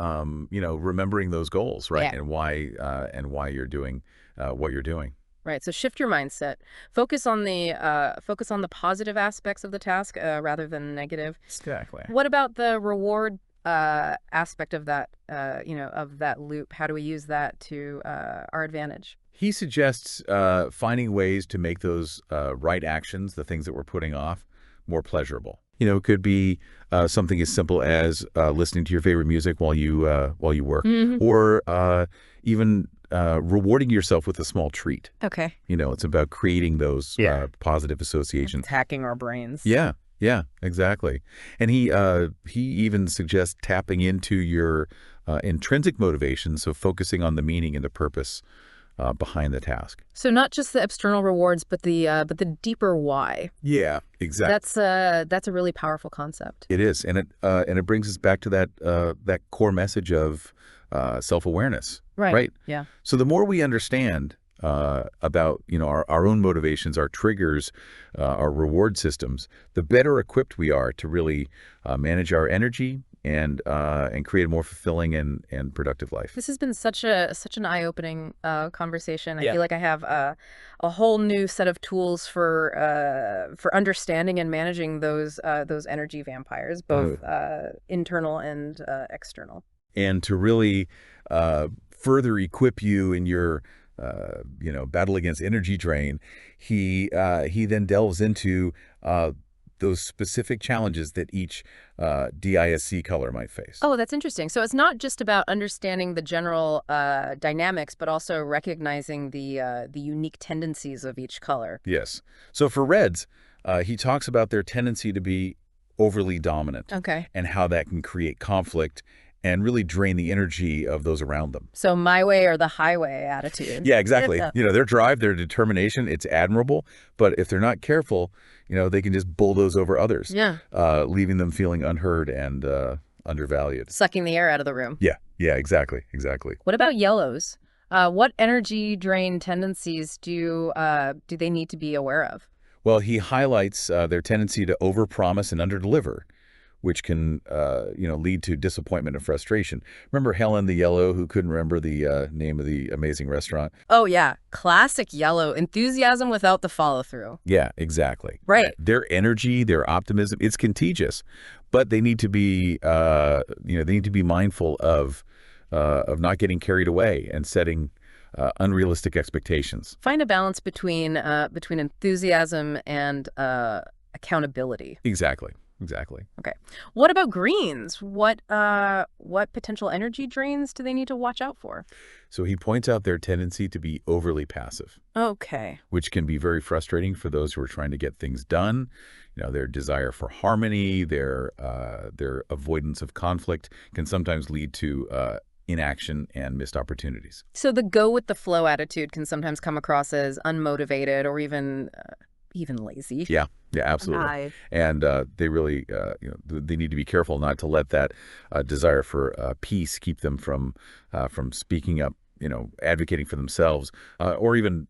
S1: remembering those goals, right?
S2: Yeah.
S1: And why you're doing what you're doing.
S2: Right. So shift your mindset. Focus on the positive aspects of the task rather than negative.
S1: Exactly.
S2: What about the reward aspect of that? Of that loop? How do we use that to our advantage?
S1: He suggests finding ways to make those right actions, the things that we're putting off, more pleasurable. It could be something as simple as listening to your favorite music while you work, or even rewarding yourself with a small treat.
S2: Okay.
S1: It's about creating those positive associations.
S2: It's hacking our brains.
S1: Yeah. Yeah, exactly. And he even suggests tapping into your intrinsic motivation, so focusing on the meaning and the purpose behind the task.
S2: So not just the external rewards, but the deeper why.
S1: Yeah, exactly.
S2: That's a really powerful concept.
S1: It is, and it brings us back to that core message of self-awareness.
S2: Right.
S1: Right.
S2: Yeah.
S1: So the more we understand about our own motivations, our triggers, our reward systems, the better equipped we are to really manage our energy and create a more fulfilling and productive life.
S2: This has been such an eye-opening conversation. I feel like I have a whole new set of tools for understanding and managing those energy vampires, both internal and external.
S1: And to really further equip you in your battle against energy drain, he then delves into those specific challenges that each DISC color might face.
S2: Oh, that's interesting. So it's not just about understanding the general dynamics, but also recognizing the unique tendencies of each color.
S1: Yes. So for reds, he talks about their tendency to be overly dominant,
S2: Okay.
S1: and how that can create conflict and really drain the energy of those around them.
S2: So my way or the highway attitude.
S1: Yeah, exactly.
S2: Yeah.
S1: Their drive, their determination, it's admirable, but if they're not careful, they can just bulldoze over others,
S2: Yeah.
S1: leaving them feeling unheard and undervalued.
S2: Sucking the air out of the room.
S1: Yeah, exactly.
S2: What about yellows? What energy drain tendencies do they need to be aware of?
S1: Well, he highlights their tendency to overpromise and underdeliver, which can, lead to disappointment and frustration. Remember Helen the Yellow, who couldn't remember the name of the amazing restaurant?
S2: Oh, yeah. Classic yellow. Enthusiasm without the follow-through.
S1: Yeah, exactly.
S2: Right.
S1: Their energy, their optimism, it's contagious, but they need to be, they need to be mindful of not getting carried away and setting unrealistic expectations.
S2: Find a balance between enthusiasm and accountability.
S1: Exactly.
S2: Okay. What about greens? What potential energy drains do they need to watch out for?
S1: So he points out their tendency to be overly passive,
S2: Okay.
S1: which can be very frustrating for those who are trying to get things done. Their desire for harmony, their avoidance of conflict can sometimes lead to inaction and missed opportunities.
S2: So the go with the flow attitude can sometimes come across as unmotivated or even lazy.
S1: Yeah, absolutely.
S2: Right.
S1: And they really, they need to be careful not to let that desire for peace keep them from speaking up, advocating for themselves, or even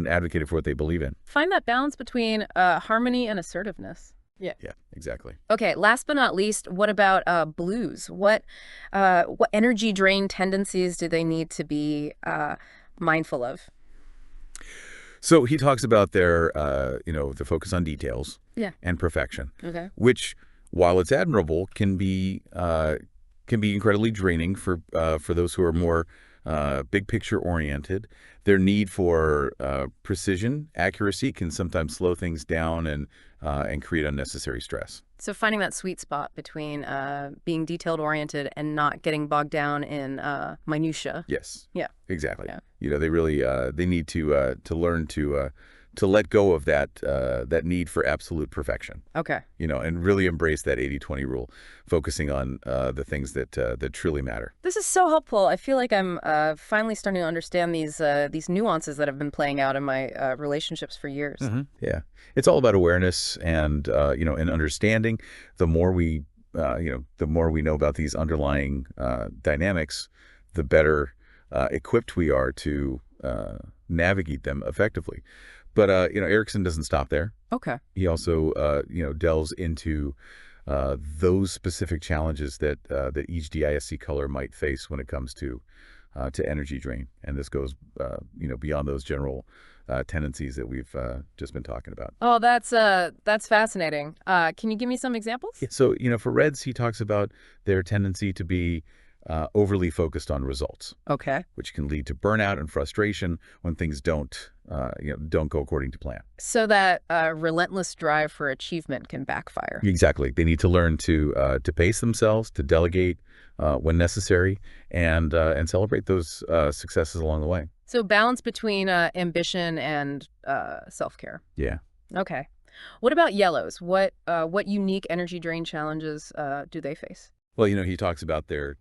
S1: advocating for what they believe in.
S2: Find that balance between harmony and assertiveness.
S1: Yeah, exactly.
S2: Okay, last but not least, what about blues? What energy drain tendencies do they need to be mindful of?
S1: So he talks about their, the focus on details and perfection,
S2: Okay.
S1: which, while it's admirable, can be incredibly draining for those who are more big picture oriented. Their need for precision, accuracy can sometimes slow things down and create unnecessary stress.
S2: So finding that sweet spot between being detailed oriented and not getting bogged down in minutia.
S1: Yes.
S2: Yeah.
S1: Exactly.
S2: Yeah.
S1: They really they need to learn to let go of that need for absolute perfection.
S2: Okay.
S1: And really embrace that 80-20 rule, focusing on the things that truly matter.
S2: This is so helpful. I feel like I'm finally starting to understand these nuances that have been playing out in my relationships for years.
S1: Mm-hmm. Yeah, it's all about awareness and and understanding. The more we know about these underlying dynamics, the better equipped we are to navigate them effectively. But Erikson doesn't stop there.
S2: Okay.
S1: He also delves into those specific challenges that each DISC color might face when it comes to energy drain, and this goes beyond those general tendencies that we've just been talking about.
S2: Oh, that's fascinating. Can you give me some examples?
S1: Yeah, so for Reds, he talks about their tendency to be overly focused on results,
S2: Okay.
S1: which can lead to burnout and frustration when things don't go according to plan.
S2: So that relentless drive for achievement can backfire.
S1: Exactly. They need to learn to pace themselves, to delegate when necessary, and celebrate those successes along the way.
S2: So balance between ambition and self-care.
S1: Yeah.
S2: Okay. What about yellows? What unique energy drain challenges do they face?
S1: Well, he talks about their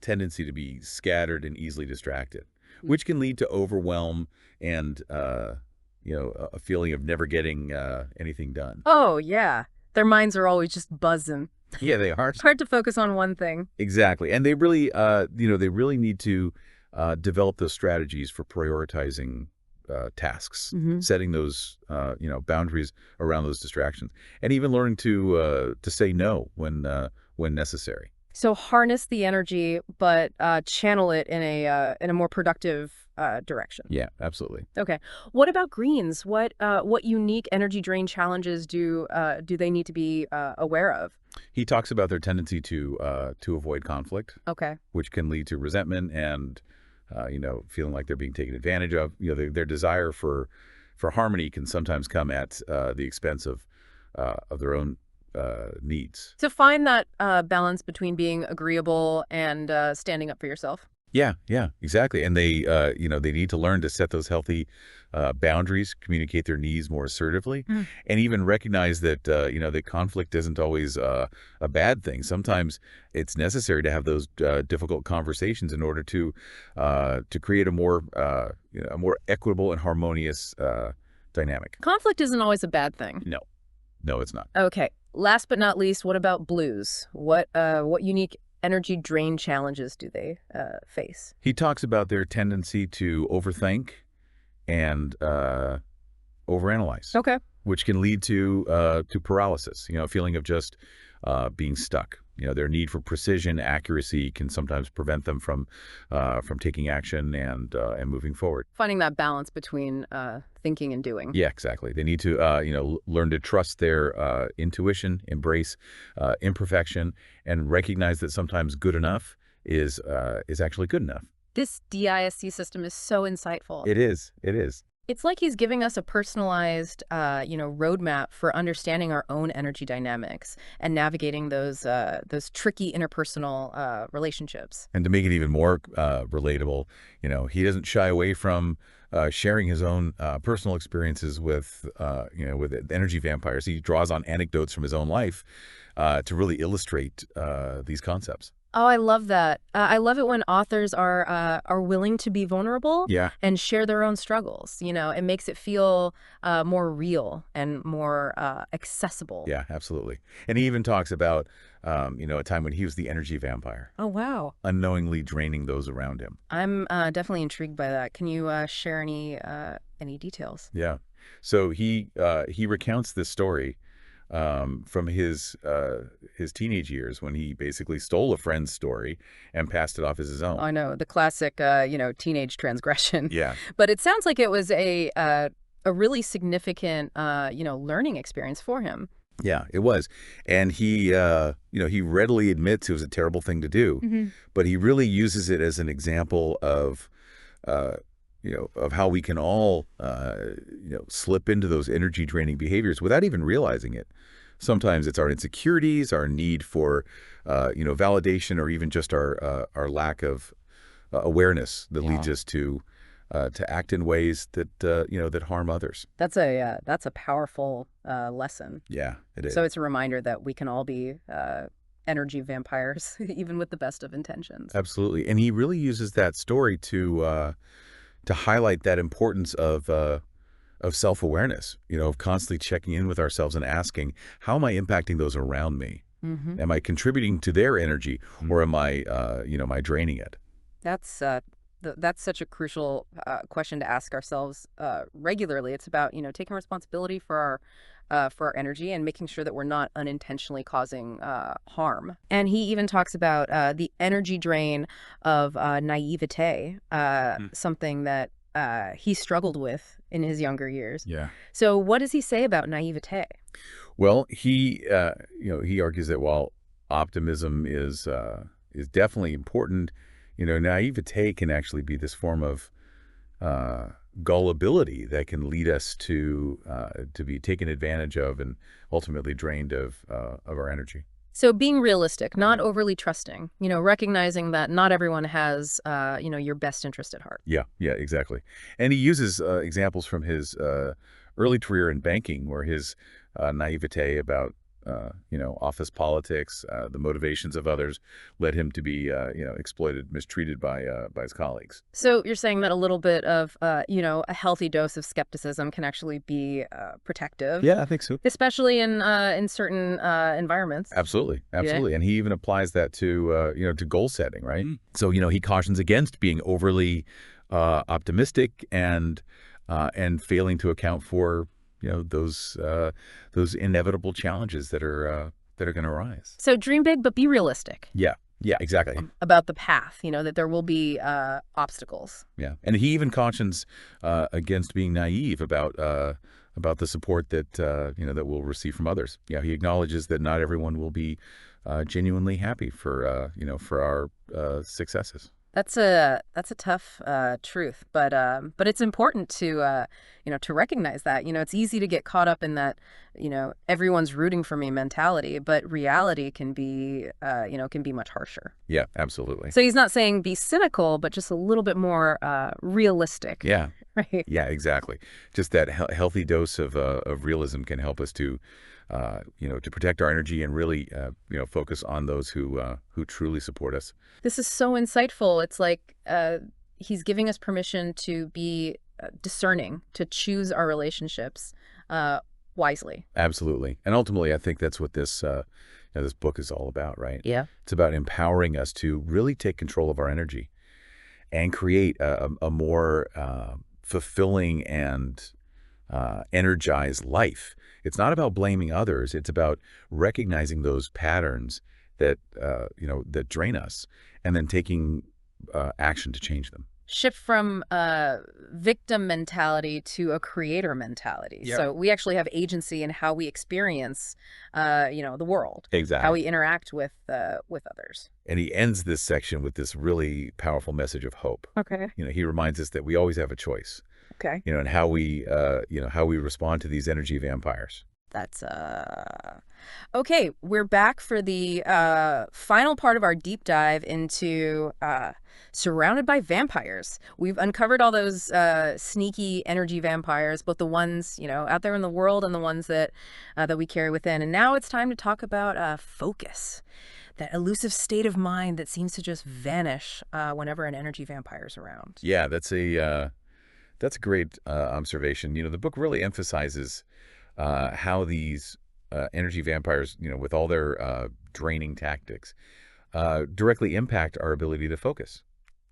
S1: tendency to be scattered and easily distracted, which can lead to overwhelm and, a feeling of never getting anything done.
S2: Oh, yeah. Their minds are always just buzzing.
S1: Yeah, they are.
S2: It's hard to focus on one thing.
S1: Exactly. And they really, they really need to develop those strategies for prioritizing tasks, setting those, boundaries around those distractions, and even learning to say no when necessary.
S2: So harness the energy, but channel it in a more productive direction.
S1: Yeah, absolutely.
S2: Okay. What about greens? What unique energy drain challenges do they need to be aware of?
S1: He talks about their tendency to avoid conflict,
S2: Okay.
S1: which can lead to resentment and feeling like they're being taken advantage of. Their desire for harmony can sometimes come at the expense of their own needs.
S2: To find that balance between being agreeable and standing up for yourself.
S1: Yeah, yeah, exactly. And they need to learn to set those healthy boundaries, communicate their needs more assertively,
S2: Mm.
S1: and even recognize that, that conflict isn't always a bad thing. Sometimes it's necessary to have those difficult conversations in order to create a more equitable and harmonious dynamic.
S2: Conflict isn't always a bad thing.
S1: No, no, it's not.
S2: Okay. Last but not least, what about blues? What unique energy drain challenges do they face?
S1: He talks about their tendency to overthink and overanalyze,
S2: Okay.
S1: which can lead to paralysis. A feeling of just being stuck. Their need for precision, accuracy can sometimes prevent them from taking action and moving forward.
S2: Finding that balance between thinking and doing.
S1: Yeah, exactly. They need to learn to trust their intuition, embrace imperfection, and recognize that sometimes good enough is actually good enough.
S2: This DISC system is so insightful.
S1: It is. It is.
S2: It's like he's giving us a personalized, roadmap for understanding our own energy dynamics and navigating those tricky interpersonal relationships.
S1: And to make it even more relatable, he doesn't shy away from sharing his own personal experiences with energy vampires. He draws on anecdotes from his own life to really illustrate these concepts.
S2: Oh, I love that. I love it when authors are willing to be vulnerable
S1: Yeah.
S2: and share their own struggles. It makes it feel more real and more accessible.
S1: Yeah, absolutely. And he even talks about, a time when he was the energy vampire,
S2: Oh, wow.
S1: unknowingly draining those around him.
S2: I'm definitely intrigued by that. Can you share any details?
S1: Yeah. So he recounts this story from his teenage years when he basically stole a friend's story and passed it off as his own.
S2: I know the classic, teenage transgression.
S1: Yeah.
S2: But it sounds like it was a really significant, learning experience for him.
S1: Yeah, it was. And he readily admits it was a terrible thing to do,
S2: Hmm.
S1: but he really uses it as an example uh, of how we can all, slip into those energy draining behaviors without even realizing it. Sometimes it's our insecurities, our need for, validation, or even just our lack of awareness that leads us to act in ways that harm others.
S2: That's a powerful lesson.
S1: Yeah, it is.
S2: So it's a reminder that we can all be energy vampires, even with the best of intentions.
S1: Absolutely. And he really uses that story to highlight that importance of self-awareness, of constantly checking in with ourselves and asking, how am I impacting those around me?
S2: Hmm.
S1: Am I contributing to their energy, or am I draining it?
S2: That's that's such a crucial question to ask ourselves regularly. It's about taking responsibility for our energy and making sure that we're not unintentionally causing harm. And he even talks about the energy drain of naivete, something that he struggled with in his younger years.
S1: Yeah.
S2: So what does he say about naivete?
S1: Well, he argues that while optimism is definitely important, naivete can actually be this form of gullibility that can lead us to be taken advantage of and ultimately drained of our energy.
S2: So being realistic, not overly trusting, recognizing that not everyone has, your best interest at heart.
S1: Yeah, yeah, exactly. And he uses examples from his early career in banking, where his naivete about office politics, the motivations of others, led him to be exploited, mistreated by his colleagues.
S2: So you're saying that a little bit of, a healthy dose of skepticism can actually be protective,
S1: Yeah, I think so.
S2: especially in certain environments.
S1: Absolutely,
S2: Yeah.
S1: absolutely. And he even applies that to goal setting, right? So he cautions against being overly optimistic and failing to account for those inevitable challenges that are going to arise.
S2: So dream big, but be realistic
S1: Yeah, yeah, exactly.
S2: about the path, that there will be obstacles.
S1: Yeah, and he even cautions against being naive about the support that we'll receive from others. Yeah, he acknowledges that not everyone will be genuinely happy for our successes.
S2: That's a tough truth, but it's important to to recognize that. It's easy to get caught up in that, everyone's rooting for me mentality, but reality can be can be much harsher.
S1: Yeah, absolutely.
S2: So he's not saying be cynical, but just a little bit more realistic,
S1: Yeah.
S2: right?
S1: Yeah, exactly. Just that healthy dose of realism can help us to, to protect our energy and really, focus on those who truly support us.
S2: This is so insightful. It's like he's giving us permission to be discerning, to choose our relationships uh, wisely.
S1: Absolutely. And ultimately, I think that's what this book is all about, right?
S2: Yeah.
S1: It's about empowering us to really take control of our energy and create a more fulfilling and energized life. It's not about blaming others. It's about recognizing those patterns that drain us, and then taking action to change them.
S2: Shift from victim mentality to a creator mentality.
S1: Yep.
S2: So we actually have agency in how we experience, the world, how
S1: Exactly.
S2: we interact with others.
S1: And he ends this section with this really powerful message of hope.
S2: Okay.
S1: He reminds us that we always have a choice,
S2: Okay.
S1: and how we respond to these energy vampires.
S2: That's okay. We're back for the final part of our deep dive into surrounded by vampires. We've uncovered all those sneaky energy vampires, both the ones out there in the world and the ones that we carry within. And now it's time to talk about focus, that elusive state of mind that seems to just vanish whenever an energy vampire is around.
S1: Yeah, that's a great observation. The book really emphasizes how these energy vampires, with all their draining tactics, directly impact our ability to focus.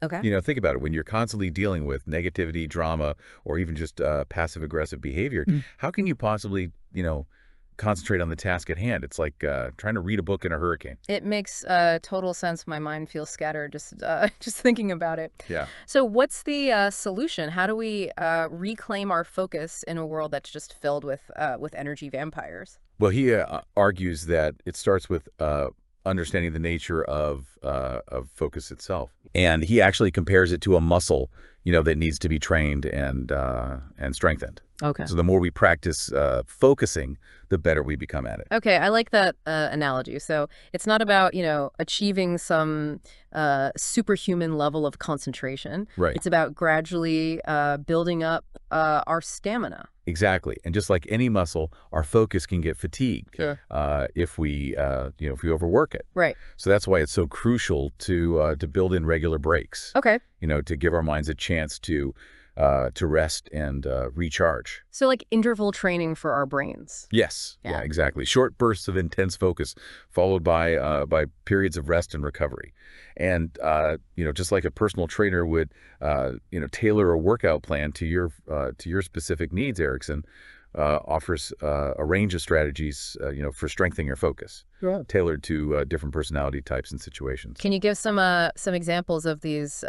S2: Okay.
S1: Think about it. When you're constantly dealing with negativity, drama, or even just passive-aggressive behavior, how can you possibly, concentrate on the task at hand? It's like trying to read a book in a hurricane.
S2: It makes total sense. My mind feels scattered just thinking about it.
S1: Yeah.
S2: So what's the solution? How do we reclaim our focus in a world that's just filled with energy vampires?
S1: Well, he argues that it starts with understanding the nature of focus itself, and he actually compares it to a muscle, that needs to be trained and strengthened.
S2: Okay.
S1: So the more we practice focusing, the better we become at it.
S2: Okay, I like that analogy. So it's not about, achieving some superhuman level of concentration.
S1: Right.
S2: It's about gradually building up our stamina.
S1: Exactly. And just like any muscle, our focus can get fatigued
S2: Sure.
S1: if we overwork it.
S2: Right.
S1: So that's why it's so crucial to build in regular breaks.
S2: Okay.
S1: To give our minds a chance to rest and recharge.
S2: So like interval training for our brains.
S1: Yes.
S2: Yeah.
S1: Yeah, exactly. Short bursts of intense focus followed by periods of rest and recovery. And, just like a personal trainer would, tailor a workout plan to your specific needs, Erikson offers a range of strategies, for strengthening your focus, tailored to different personality types and situations.
S2: Can you give some examples of these,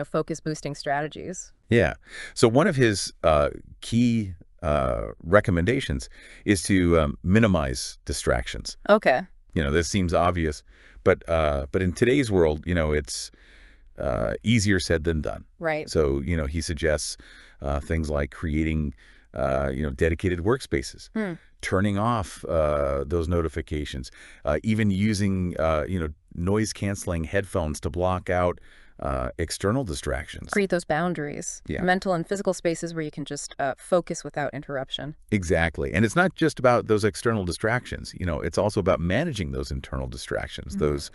S2: focus boosting strategies?
S1: Yeah. So one of his key recommendations is to minimize distractions.
S2: Okay.
S1: This seems obvious, but in today's world, it's easier said than done.
S2: Right.
S1: So, he suggests things like creating, dedicated workspaces, turning off those notifications, even using, noise-canceling headphones to block out external distractions.
S2: Create those boundaries,
S1: Yeah.
S2: mental and physical spaces where you can just focus without interruption.
S1: Exactly. And it's not just about those external distractions. It's also about managing those internal distractions, those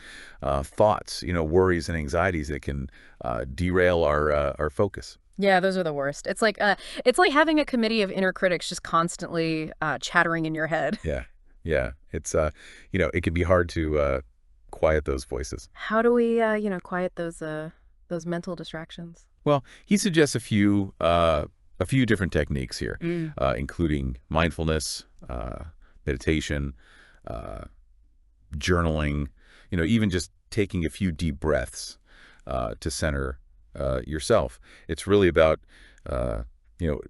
S1: thoughts, worries and anxieties that can derail our focus.
S2: Yeah, those are the worst. It's like having a committee of inner critics just constantly chattering in your head.
S1: Yeah. Yeah. It's, it can be hard to quiet those voices.
S2: How do we, quiet those mental distractions?
S1: Well, he suggests a few different techniques here, including mindfulness, meditation, journaling, even just taking a few deep breaths to center yourself. It's really about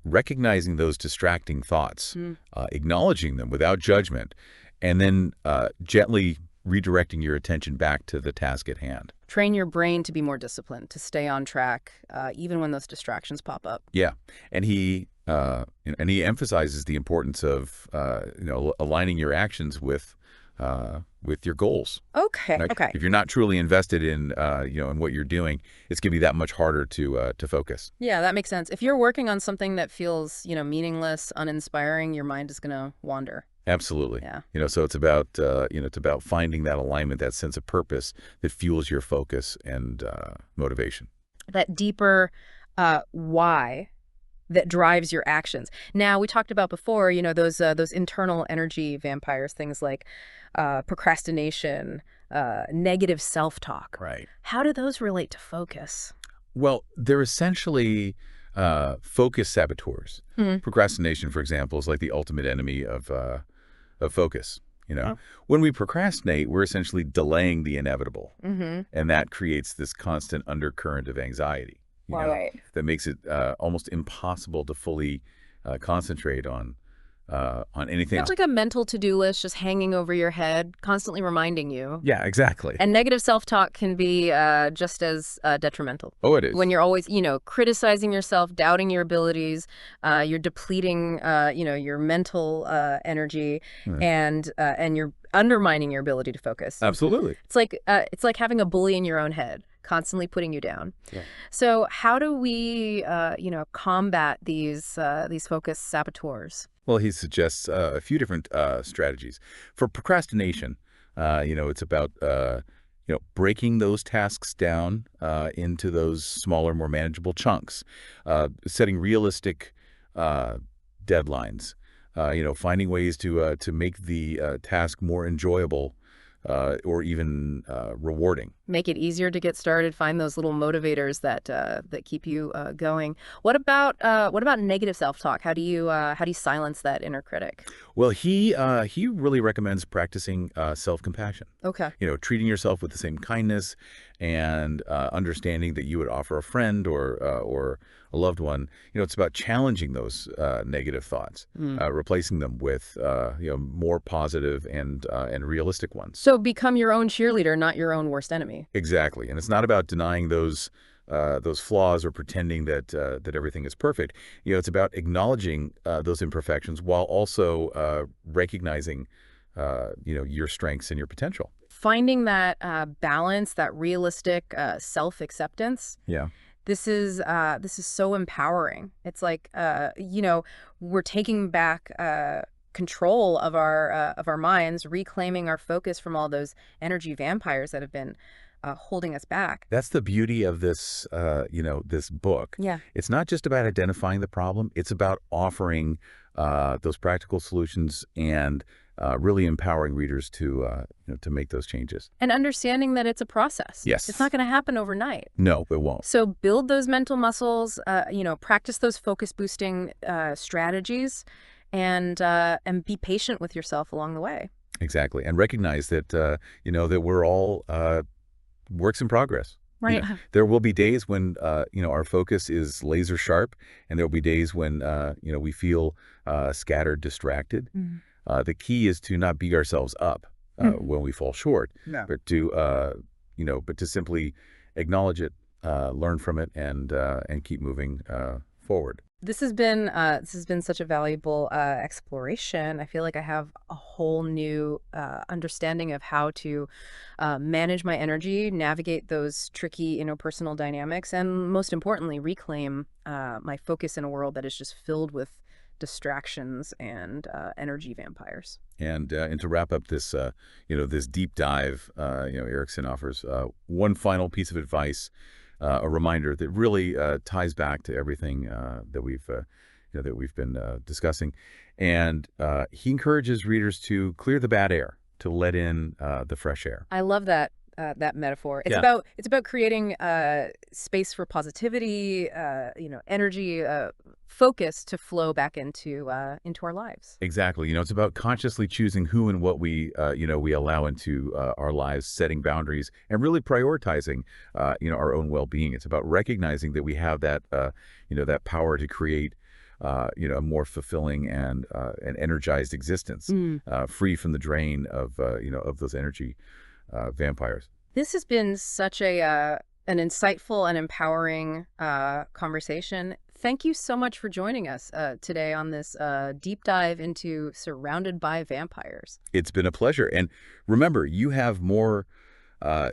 S1: recognizing those distracting thoughts, acknowledging them without judgment, and then gently redirecting your attention back to the task at hand.
S2: Train your brain to be more disciplined, to stay on track, even when those distractions pop up.
S1: Yeah, and he emphasizes the importance of aligning your actions with your goals.
S2: Okay.
S1: Like,
S2: Okay.
S1: if you're not truly invested in in what you're doing, it's gonna be that much harder to focus.
S2: Yeah, that makes sense. If you're working on something that feels, meaningless, uninspiring, your mind is going to wander.
S1: Absolutely.
S2: Yeah.
S1: So it's about it's about finding that alignment, that sense of purpose that fuels your focus and motivation.
S2: That deeper why that drives your actions. Now, we talked about before, those internal energy vampires, things like procrastination, negative self-talk.
S1: Right.
S2: How do those relate to focus?
S1: Well, they're essentially focus saboteurs.
S2: Hmm.
S1: Procrastination, for example, is like the ultimate enemy of focus.
S2: Oh.
S1: When we procrastinate, we're essentially delaying the inevitable,
S2: Mm-hmm.
S1: and that creates this constant undercurrent of anxiety.
S2: Right.
S1: That makes it almost impossible to fully concentrate on anything
S2: It's
S1: else.
S2: like a mental to-do list just hanging over your head, constantly reminding you.
S1: Yeah, exactly.
S2: And negative self-talk can be just as detrimental.
S1: Oh, it is.
S2: When you're always, criticizing yourself, doubting your abilities, you're depleting, your mental energy,
S1: Mhm.
S2: and you're undermining your ability to focus.
S1: Absolutely.
S2: It's like having a bully in your own head, constantly putting you down.
S1: Yeah.
S2: So how do we, combat these focus saboteurs?
S1: Well, he suggests a few different strategies. For procrastination, it's about breaking those tasks down into those smaller, more manageable chunks, setting realistic deadlines, finding ways to make the task more enjoyable or even rewarding.
S2: Make it easier to get started. Find those little motivators that keep you going. What about negative self-talk? How do you silence that inner critic?
S1: Well, he really recommends practicing self-compassion.
S2: Okay.
S1: Treating yourself with the same kindness and understanding that you would offer a friend or a loved one. It's about challenging those negative thoughts, replacing them with more positive and realistic ones.
S2: So become your own cheerleader, not your own worst enemy.
S1: Exactly, and it's not about denying those flaws or pretending that everything is perfect. It's about acknowledging those imperfections while also recognizing your strengths and your potential.
S2: Finding that balance, that realistic self-acceptance.
S1: Yeah.
S2: This is so empowering. It's like we're taking back control of our minds, reclaiming our focus from all those energy vampires that have been holding us back.
S1: That's the beauty of this, this book.
S2: Yeah.
S1: It's not just about identifying the problem. It's about offering those practical solutions and really empowering readers to make those changes.
S2: And understanding that it's a process.
S1: Yes.
S2: It's not going to happen overnight.
S1: No, it won't.
S2: So build those mental muscles, practice those focus boosting strategies, and be patient with yourself along the way.
S1: Exactly. And recognize that, that we're all works in progress.
S2: Right.
S1: There will be days when, our focus is laser sharp, and there will be days when, we feel scattered, distracted.
S2: Mhm.
S1: The key is to not beat ourselves up when we fall short, but to simply acknowledge it, learn from it, and keep moving forward.
S2: This has been such a valuable exploration. I feel like I have a whole new understanding of how to manage my energy, navigate those tricky interpersonal dynamics, and most importantly, reclaim my focus in a world that is just filled with distractions and energy vampires.
S1: And to wrap up this this deep dive, Erikson offers one final piece of advice. A reminder that really ties back to everything that we've been discussing, and he encourages readers to clear the bad air, to let in the fresh air.
S2: I love that metaphor. It's
S1: Yeah.
S2: about creating space for positivity, energy, focus to flow back into our lives.
S1: Exactly. It's about consciously choosing who and what we allow into our lives, setting boundaries, and really prioritizing our own well-being. It's about recognizing that we have that that power to create a more fulfilling and an energized existence, free from the drain of of those energy vampires.
S2: This has been such an insightful and empowering conversation. Thank you so much for joining us today on this deep dive into Surrounded by Vampires.
S1: It's been a pleasure. And remember, you have more,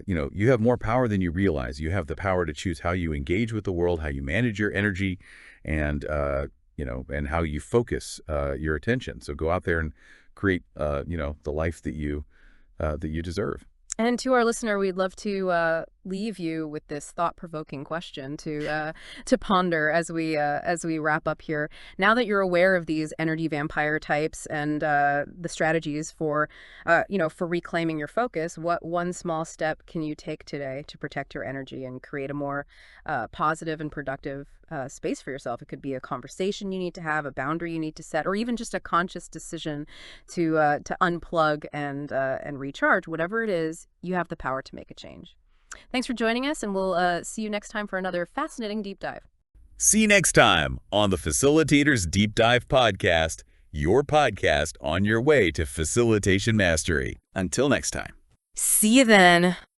S1: you have more power than you realize. You have the power to choose how you engage with the world, how you manage your energy, and and how you focus your attention. So go out there and create, the life that you deserve.
S2: And to our listener, we'd love to leave you with this thought-provoking question to ponder as we wrap up here. Now that you're aware of these energy vampire types and the strategies for reclaiming your focus, what one small step can you take today to protect your energy and create a more positive and productive space for yourself? It could be a conversation you need to have, a boundary you need to set, or even just a conscious decision to unplug and recharge. Whatever it is, you have the power to make a change. Thanks for joining us, and we'll see you next time for another fascinating deep dive.
S1: See you next time on the Facilitators Deep Dive Podcast, your podcast on your way to facilitation mastery. Until next time.
S2: See you then.